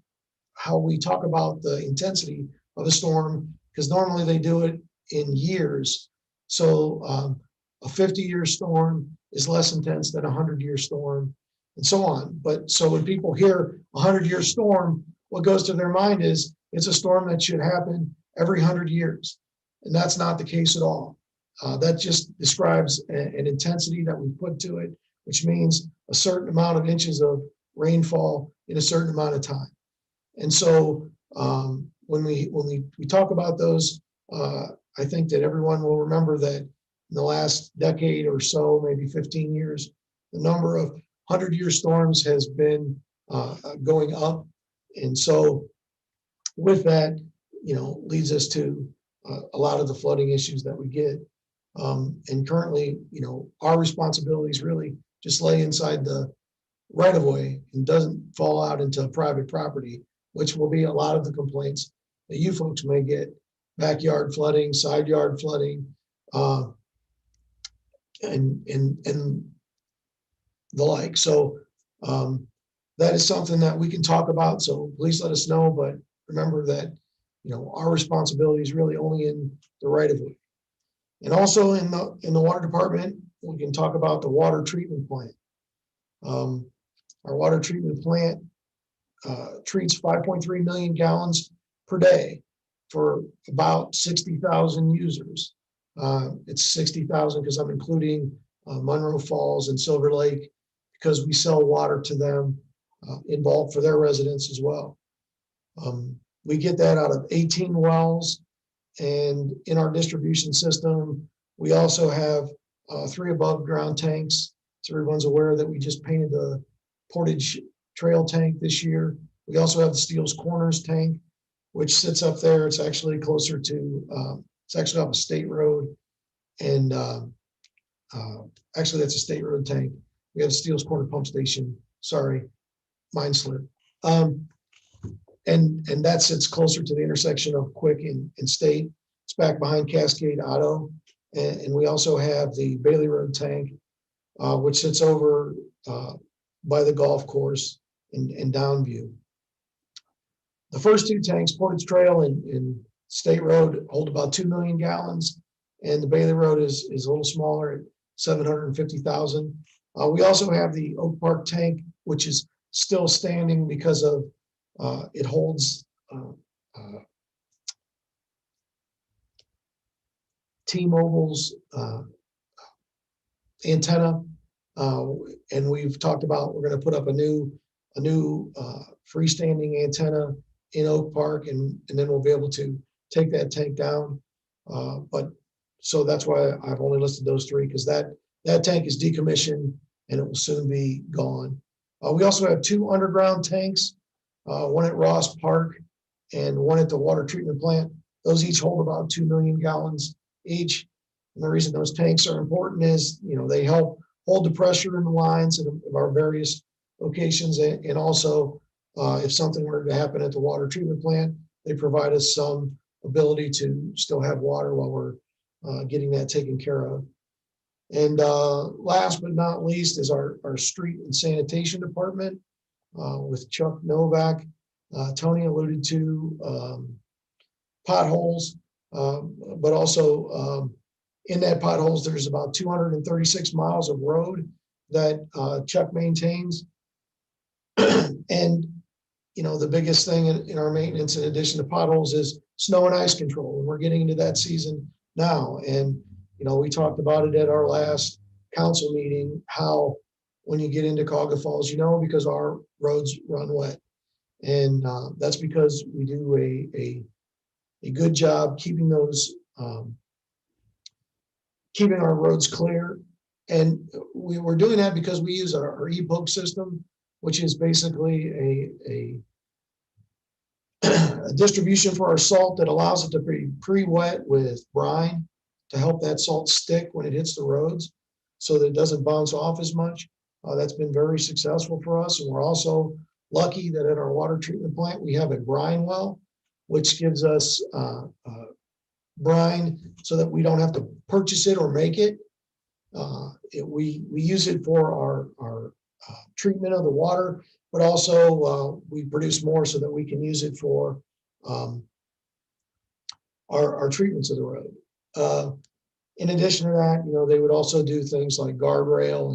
talk about the intensity of a storm, because normally they do it in years. So a 50-year storm is less intense than a 100-year storm, and so on. But so when people hear a 100-year storm, what goes to their mind is it's a storm that should happen every 100 years. And that's not the case at all. That just describes an intensity that we put to it, which means a certain amount of inches of rainfall in a certain amount of time. And so when we talk about those, I think that everyone will remember that in the last decade or so, maybe 15 years, the number of 100-year storms has been going up. And so with that, leads us to a lot of the flooding issues that we get. And currently, our responsibilities really just lay inside the right of way and doesn't fall out into private property, which will be a lot of the complaints that you folks may get: backyard flooding, side yard flooding, and the like. So that is something that we can talk about. So please let us know. But remember that our responsibility is really only in the right of way. And also in the water department, we can talk about the water treatment plant. Our water treatment plant treats 5.3 million gallons per day for about 60,000 users. It's 60,000 because I'm including Monroe Falls and Silver Lake, because we sell water to them in bulk for their residents as well. We get that out of 18 wells, and in our distribution system, we also have 3 above ground tanks. So everyone's aware that we just painted the Portage Trail tank this year. We also have the Steele's Corners tank, which sits up there. It's actually closer to, it's actually off a state road. And actually that's a state road tank. We have Steele's Corner pump station. Sorry, mind slip. And that sits closer to the intersection of Quick and State. It's back behind Cascade Auto. And we also have the Bailey Road tank, which sits over by the golf course in Downview. The first 2 tanks, Portage Trail and State Road, hold about 2 million gallons. And the Bailey Road is a little smaller at $750,000. We also have the Oak Park tank, which is still standing because of it holds T-Mobile's antenna, and we've talked about we're going to put up a new freestanding antenna in Oak Park, and then we'll be able to take that tank down. But so that's why I've only listed those three, because that tank is decommissioned and it will soon be gone. We also have 2 underground tanks, one at Ross Park and one at the water treatment plant. Those each hold about 2 million gallons each. And the reason those tanks are important is, they help hold the pressure in the lines of our various locations. And also, if something were to happen at the water treatment plant, they provide us some ability to still have water while we're getting that taken care of. And last but not least is our street and sanitation department with Chuck Novak. Tony alluded to potholes, but also in that potholes, there's about 236 miles of road that Chuck maintains. And, the biggest thing in our maintenance, in addition to potholes, is snow and ice control. And we're getting into that season now. And, we talked about it at our last council meeting, how when you get into Cuyahoga Falls, because our roads run wet. And that's because we do a good job keeping those, keeping our roads clear. And we're doing that because we use our e-poke system, which is basically a distribution for our salt that allows it to be pre-wet with brine to help that salt stick when it hits the roads so that it doesn't bounce off as much. That's been very successful for us. And we're also lucky that at our water treatment plant, we have a brine well, which gives us brine so that we don't have to purchase it or make it. We use it for our treatment of the water, but also we produce more so that we can use it for our treatments of the road. In addition to that, they would also do things like guardrail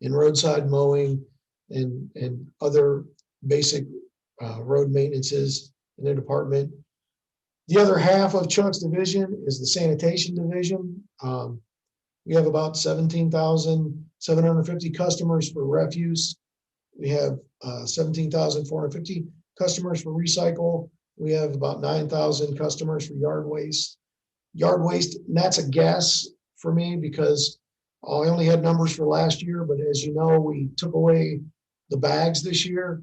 and roadside mowing and other basic road maintenances in the department. The other half of Chuck's division is the sanitation division. We have about 17,750 customers for refuse. We have 17,450 customers for recycle. We have about 9,000 customers for yard waste. Yard waste, and that's a guess for me because I only had numbers for last year, but as you know, we took away the bags this year.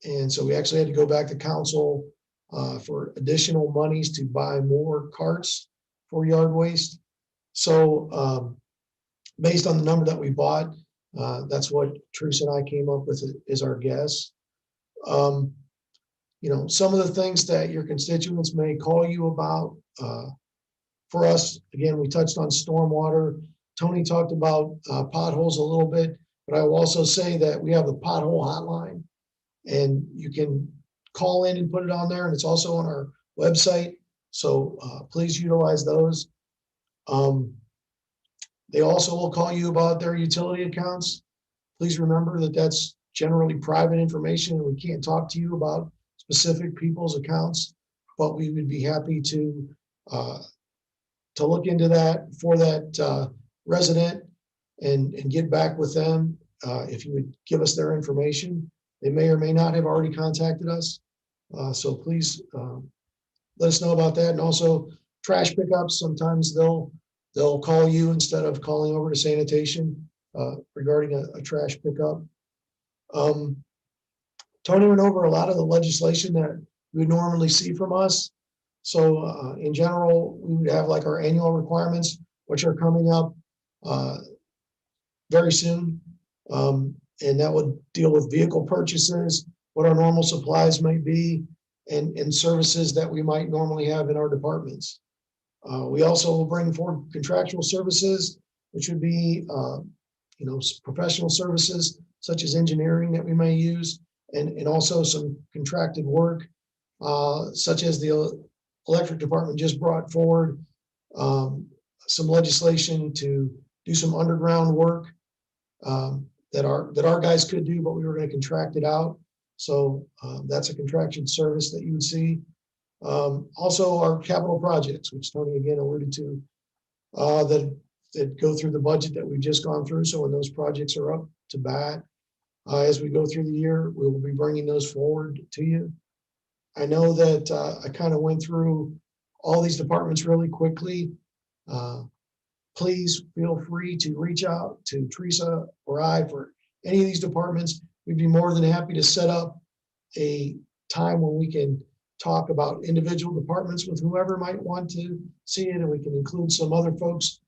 And so we actually had to go back to council for additional monies to buy more carts for yard waste. So based on the number that we bought, that's what Teresa and I came up with is our guess. Some of the things that your constituents may call you about, for us, again, we touched on stormwater. Tony talked about potholes a little bit, but I will also say that we have a pothole hotline and you can call in and put it on there, and it's also on our website. So please utilize those. They also will call you about their utility accounts. Please remember that that's generally private information and we can't talk to you about specific people's accounts, but we would be happy to look into that for that resident and get back with them if you would give us their information. They may or may not have already contacted us. So please let us know about that. And also trash pickups, sometimes they'll call you instead of calling over to sanitation regarding a trash pickup. Tony went over a lot of the legislation that you would normally see from us. So in general, we would have like our annual requirements, which are coming up very soon. And that would deal with vehicle purchases, what our normal supplies might be, and services that we might normally have in our departments. We also will bring forward contractual services, which would be professional services such as engineering that we may use, and also some contracted work, such as the electric department just brought forward some legislation to do some underground work that our guys could do, but we were going to contract it out. So that's a contraction service that you would see. Also, our capital projects, which Tony again alluded to, that go through the budget that we've just gone through. So when those projects are up to bat, as we go through the year, we will be bringing those forward to you. I know that I kind of went through all these departments really quickly. Please feel free to reach out to Teresa or I for any of these departments. We'd be more than happy to set up a time when we can talk about individual departments with whoever might want to see it, and we can include some other folks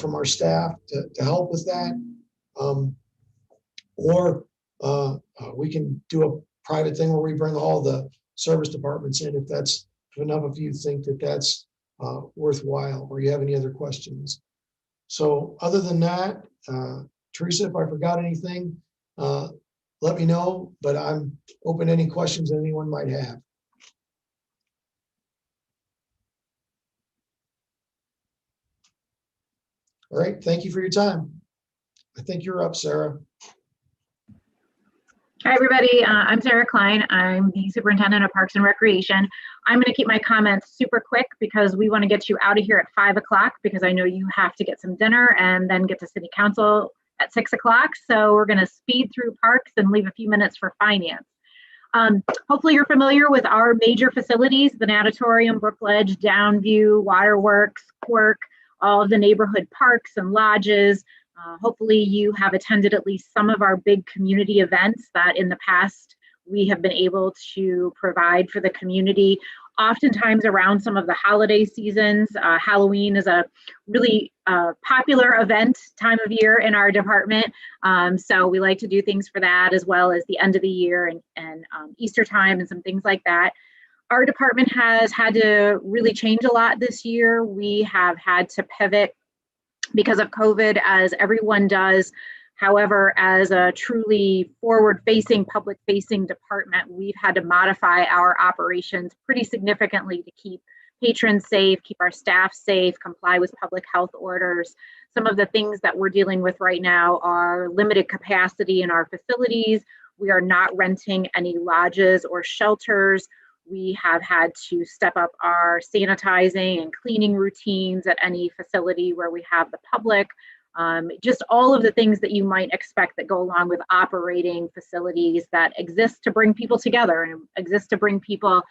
from our staff to help with that. Or we can do a private thing where we bring all the service departments in if enough of you think that that's worthwhile, or you have any other questions. So other than that, Teresa, if I forgot anything, let me know, but I'm open to any questions that anyone might have. All right, thank you for your time. I think you're up, Sarah. Hi, everybody. I'm Sarah Klein. I'm the Superintendent of Parks and Recreation. I'm going to keep my comments super quick because we want to get you out of here at 5 o'clock because I know you have to get some dinner and then get to City Council at 6 o'clock. So we're going to speed through parks and leave a few minutes for finance. Hopefully you're familiar with our major facilities, the Natatorium, Brookledge, Downview, Waterworks, Quirk, all of the neighborhood parks and lodges. Hopefully you have attended at least some of our big community events that in the past we have been able to provide for the community, oftentimes around some of the holiday seasons. Halloween is a really popular event time of year in our department. So we like to do things for that, as well as the end of the year and Easter time and some things like that. Our department has had to really change a lot this year. We have had to pivot because of COVID, as everyone does. However, as a truly forward-facing, public-facing department, we've had to modify our operations pretty significantly to keep patrons safe, keep our staff safe, comply with public health orders. Some of the things that we're dealing with right now are limited capacity in our facilities. We are not renting any lodges or shelters. We have had to step up our sanitizing and cleaning routines at any facility where we have the public. Just all of the things that you might expect that go along with operating facilities that exist to bring people together and exist to bring people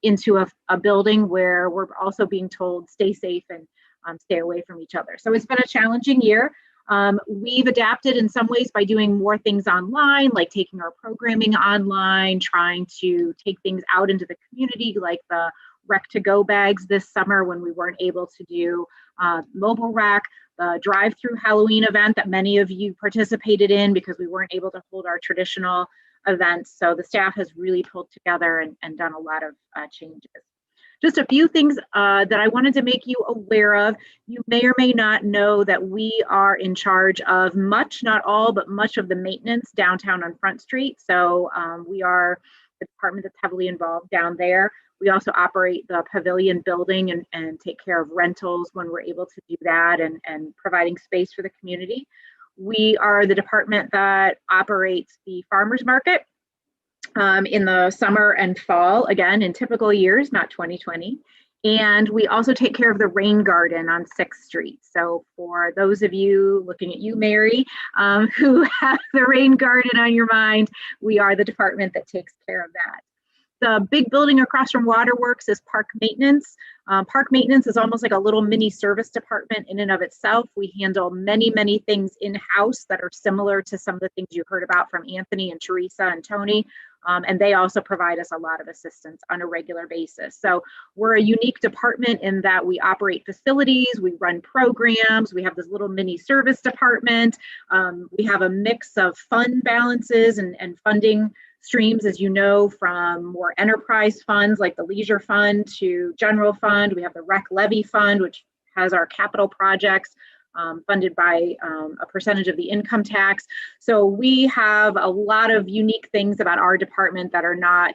into a building where we're also being told stay safe and stay away from each other. So it's been a challenging year. We've adapted in some ways by doing more things online, like taking our programming online, trying to take things out into the community, like the Rec to Go bags this summer when we weren't able to do mobile rec, the drive-through Halloween event that many of you participated in because we weren't able to hold our traditional events. So the staff has really pulled together and done a lot of changes. Just a few things that I wanted to make you aware of. You may or may not know that we are in charge of much, not all, but much of the maintenance downtown on Front Street. So we are the department that's heavily involved down there. We also operate the pavilion building and take care of rentals when we're able to do that and providing space for the community. We are the department that operates the farmers market in the summer and fall, again, in typical years, not 2020. And we also take care of the rain garden on 6th Street. So for those of you, looking at you, Mary, who have the rain garden on your mind, we are the department that takes care of that. The big building across from Waterworks is park maintenance. Park maintenance is almost like a little mini service department in and of itself. We handle many, many things in-house that are similar to some of the things you heard about from Anthony and Teresa and Tony. And they also provide us a lot of assistance on a regular basis. So we're a unique department in that we operate facilities, we run programs, we have this little mini service department. We have a mix of fund balances and funding streams, as you know, from more enterprise funds like the Leisure Fund to General Fund. We have the Rec Levy Fund, which has our capital projects funded by a percentage of the income tax. So we have a lot of unique things about our department that are not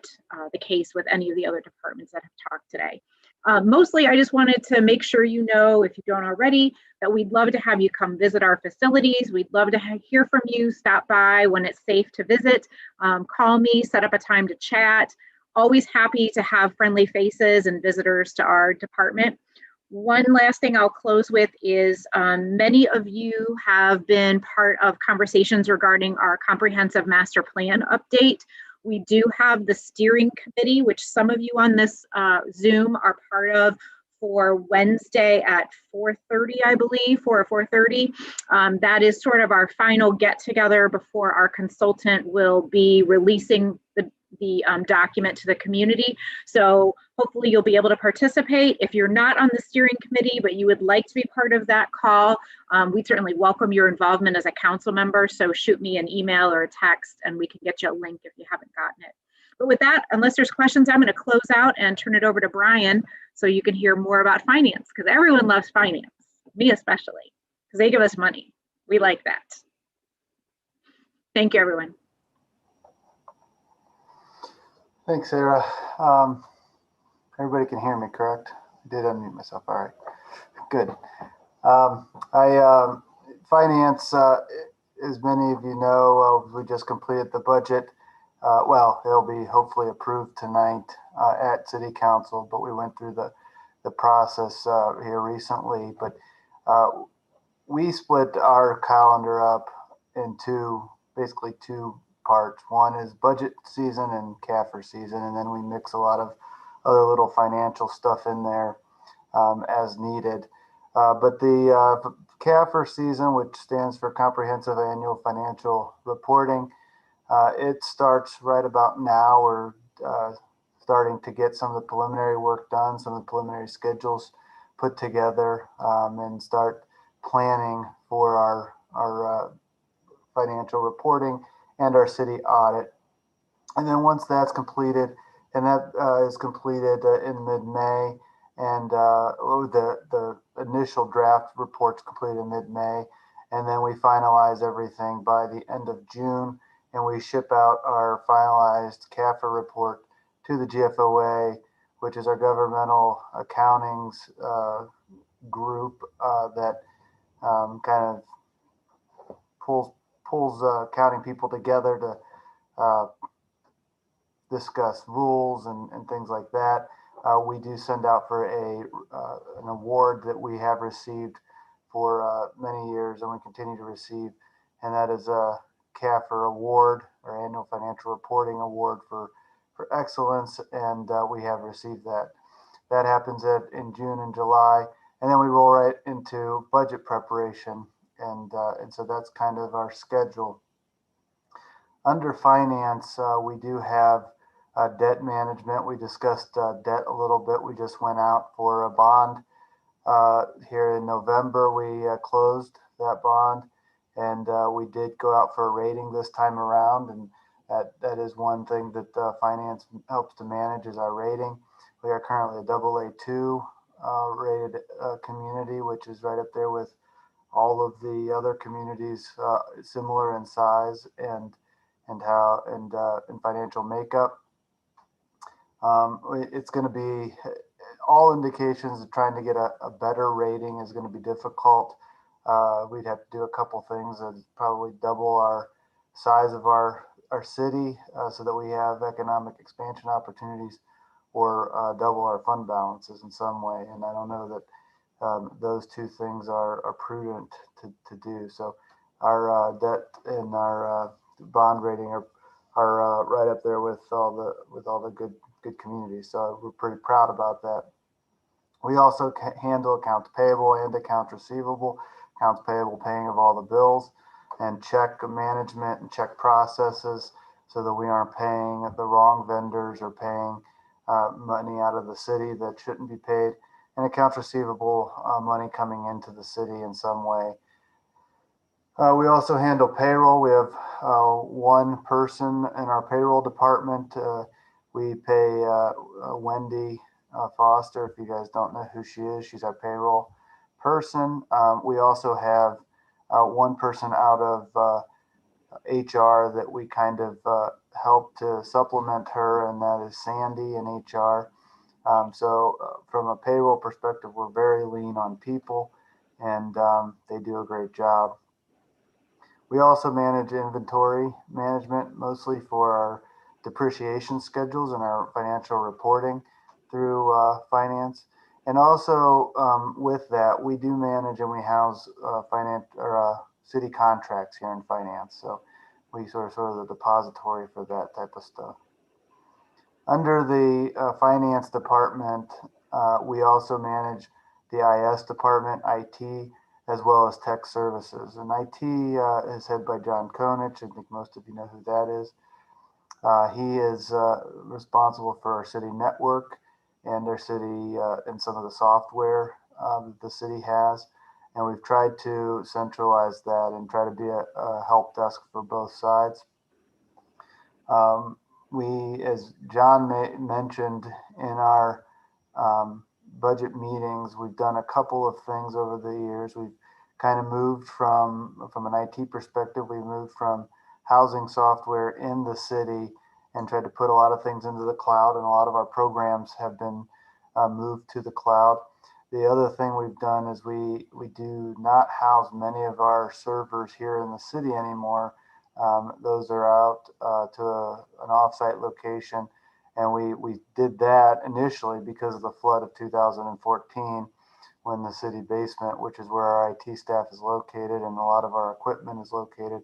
the case with any of the other departments that have talked today. Mostly, I just wanted to make sure you know, if you don't already, that we'd love to have you come visit our facilities. We'd love to hear from you, stop by when it's safe to visit, call me, set up a time to chat. Always happy to have friendly faces and visitors to our department. One last thing I'll close with is many of you have been part of conversations regarding our comprehensive master plan update. We do have the steering committee, which some of you on this Zoom are part of, for Wednesday at 4:30, I believe, 4 or 4:30. That is sort of our final get together before our consultant will be releasing the document to the community. So hopefully you'll be able to participate. If you're not on the steering committee, but you would like to be part of that call, we certainly welcome your involvement as a council member. So shoot me an email or a text and we can get you a link if you haven't gotten it. But with that, unless there's questions, I'm going to close out and turn it over to Brian so you can hear more about finance, because everyone loves finance, me especially, because they give us money. We like that. Thank you, everyone. Thanks, Sarah. Everybody can hear me, correct? I did unmute myself. All right, good. Finance, as many of you know, we just completed the budget. Well, it'll be hopefully approved tonight at City Council, but we went through the process here recently. But we split our calendar up into basically two parts. One is budget season and CAFR season, and then we mix a lot of other little financial stuff in there as needed. But the CAFR season, which stands for Comprehensive Annual Financial Reporting, it starts right about now. We're starting to get some of the preliminary work done, some of the preliminary schedules put together, and start planning for our financial reporting and our city audit. And then once that's completed, and that is completed in mid-May, and the initial draft report's completed in mid-May, and then we finalize everything by the end of June, and we ship out our finalized CAFR report to the GFOA, which is our governmental accountings group that kind of pulls accounting people together to discuss rules and things like that. We do send out for an award that we have received for many years and we continue to receive, and that is a CAFR award, or Annual Financial Reporting Award for excellence, and we have received that. That happens in June and July, and then we roll right into budget preparation, and so that's kind of our schedule. Under finance, we do have debt management. We discussed debt a little bit. We just went out for a bond here in November. We closed that bond, and we did go out for a rating this time around, and that is one thing that finance helps to manage, is our rating. We are currently a AA2 rated community, which is right up there with all of the other communities similar in size and financial makeup. It's going to be, all indications of trying to get a better rating is going to be difficult. We'd have to do a couple things, probably double our size of our city so that we have economic expansion opportunities, or double our fund balances in some way. And I don't know that those two things are prudent to do. So our debt and our bond rating are right up there with all the good communities. So we're pretty proud about that. We also handle accounts payable and accounts receivable. Accounts payable, paying of all the bills, and check management and check processes, so that we aren't paying the wrong vendors or paying money out of the city that shouldn't be paid, and accounts receivable, money coming into the city in some way. We also handle payroll. We have one person in our payroll department. We pay Wendy Foster. If you guys don't know who she is, she's our payroll person. We also have one person out of HR that we kind of help to supplement her, and that is Sandy in HR. From a payroll perspective, we're very lean on people, and they do a great job. We also manage inventory management, mostly for our depreciation schedules and our financial reporting through finance. And also with that, we do manage and we house city contracts here in finance. So we sort of the depository for that type of stuff. Under the finance department, we also manage the IS department, IT, as well as tech services. And IT is headed by John Konich. I think most of you know who that is. He is responsible for our city network and our city and some of the software that the city has. And we've tried to centralize that and try to be a help desk for both sides. We, as John mentioned in our budget meetings, we've done a couple of things over the years. We've kind of moved from an IT perspective, we've moved from housing software in the city and tried to put a lot of things into the cloud, and a lot of our programs have been moved to the cloud. The other thing we've done is we do not house many of our servers here in the city anymore. Those are out to an offsite location. And we did that initially because of the flood of 2014, when the city basement, which is where our IT staff is located and a lot of our equipment is located,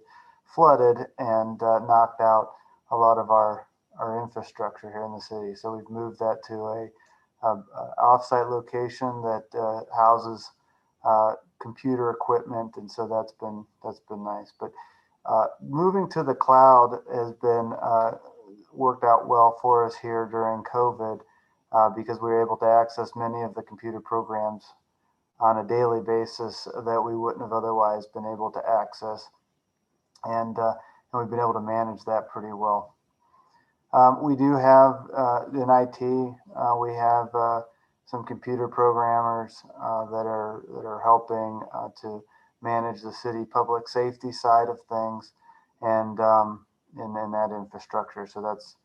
flooded and knocked out a lot of our infrastructure here in the city. So we've moved that to a offsite location that houses computer equipment, and so that's been nice. But moving to the cloud has been worked out well for us here during COVID because we were able to access many of the computer programs on a daily basis that we wouldn't have otherwise been able to access, and we've been able to manage that pretty well. We do have in IT, we have some computer programmers that are helping to manage the city public safety side of things and in that infrastructure. So that's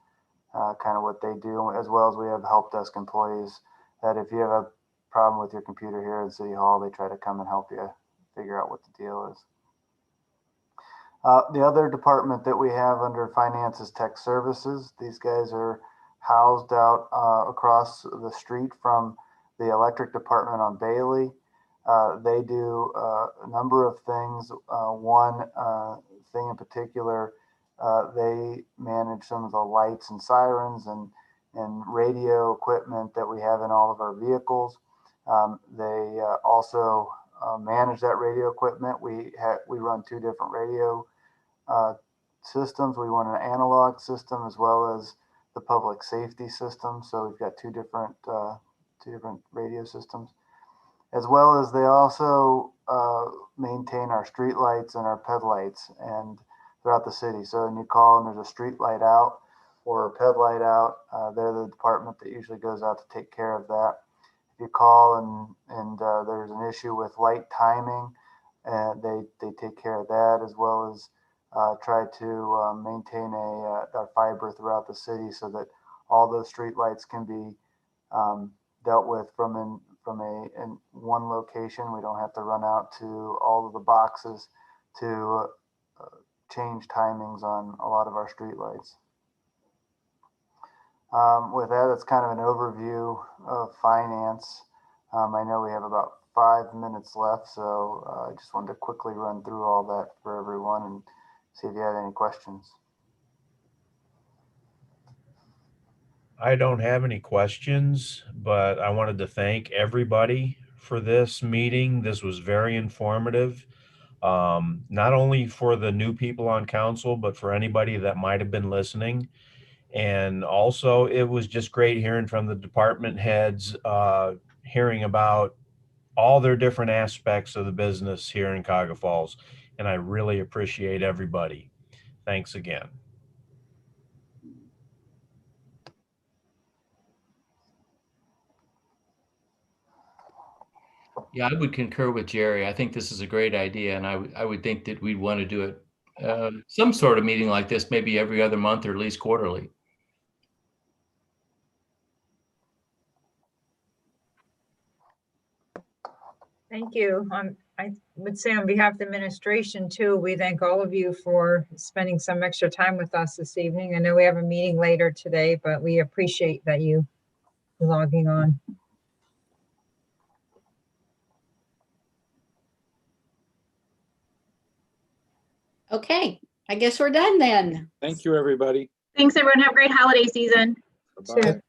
kind of what they do, as well as we have help desk employees that if you have a problem with your computer here at City Hall, they try to come and help you figure out what the deal is. The other department that we have under finance is tech services. These guys are housed out across the street from the electric department on Bailey. They do a number of things. One thing in particular, they manage some of the lights and sirens and radio equipment that we have in all of our vehicles. They also manage that radio equipment. We run two different radio systems. We run an analog system as well as the public safety system. So we've got two different radio systems, as well as they also maintain our street lights and our ped lights and throughout the city. So when you call and there's a street light out or a ped light out, they're the department that usually goes out to take care of that. If you call and there's an issue with light timing, they take care of that, as well as try to maintain a fiber throughout the city so that all those street lights can be dealt with from one location. We don't have to run out to all of the boxes to change timings on a lot of our street lights. With that, that's kind of an overview of finance. I know we have about 5 minutes left, so I just wanted to quickly run through all that for everyone and see if you had any questions. I don't have any questions, but I wanted to thank everybody for this meeting. This was very informative, not only for the new people on council, but for anybody that might have been listening. And also, it was just great hearing from the department heads, hearing about all their different aspects of the business here in Cuyahoga Falls. And I really appreciate everybody. Thanks again. Yeah, I would concur with Jerry. I think this is a great idea, and I would think that we'd want to do it some sort of meeting like this, maybe every other month or at least quarterly. Thank you. I would say on behalf of the administration too, we thank all of you for spending some extra time with us this evening. I know we have a meeting later today, but we appreciate that you logging on. Okay, I guess we're done then. Thank you, everybody. Thanks, everyone. Have a great holiday season. Bye.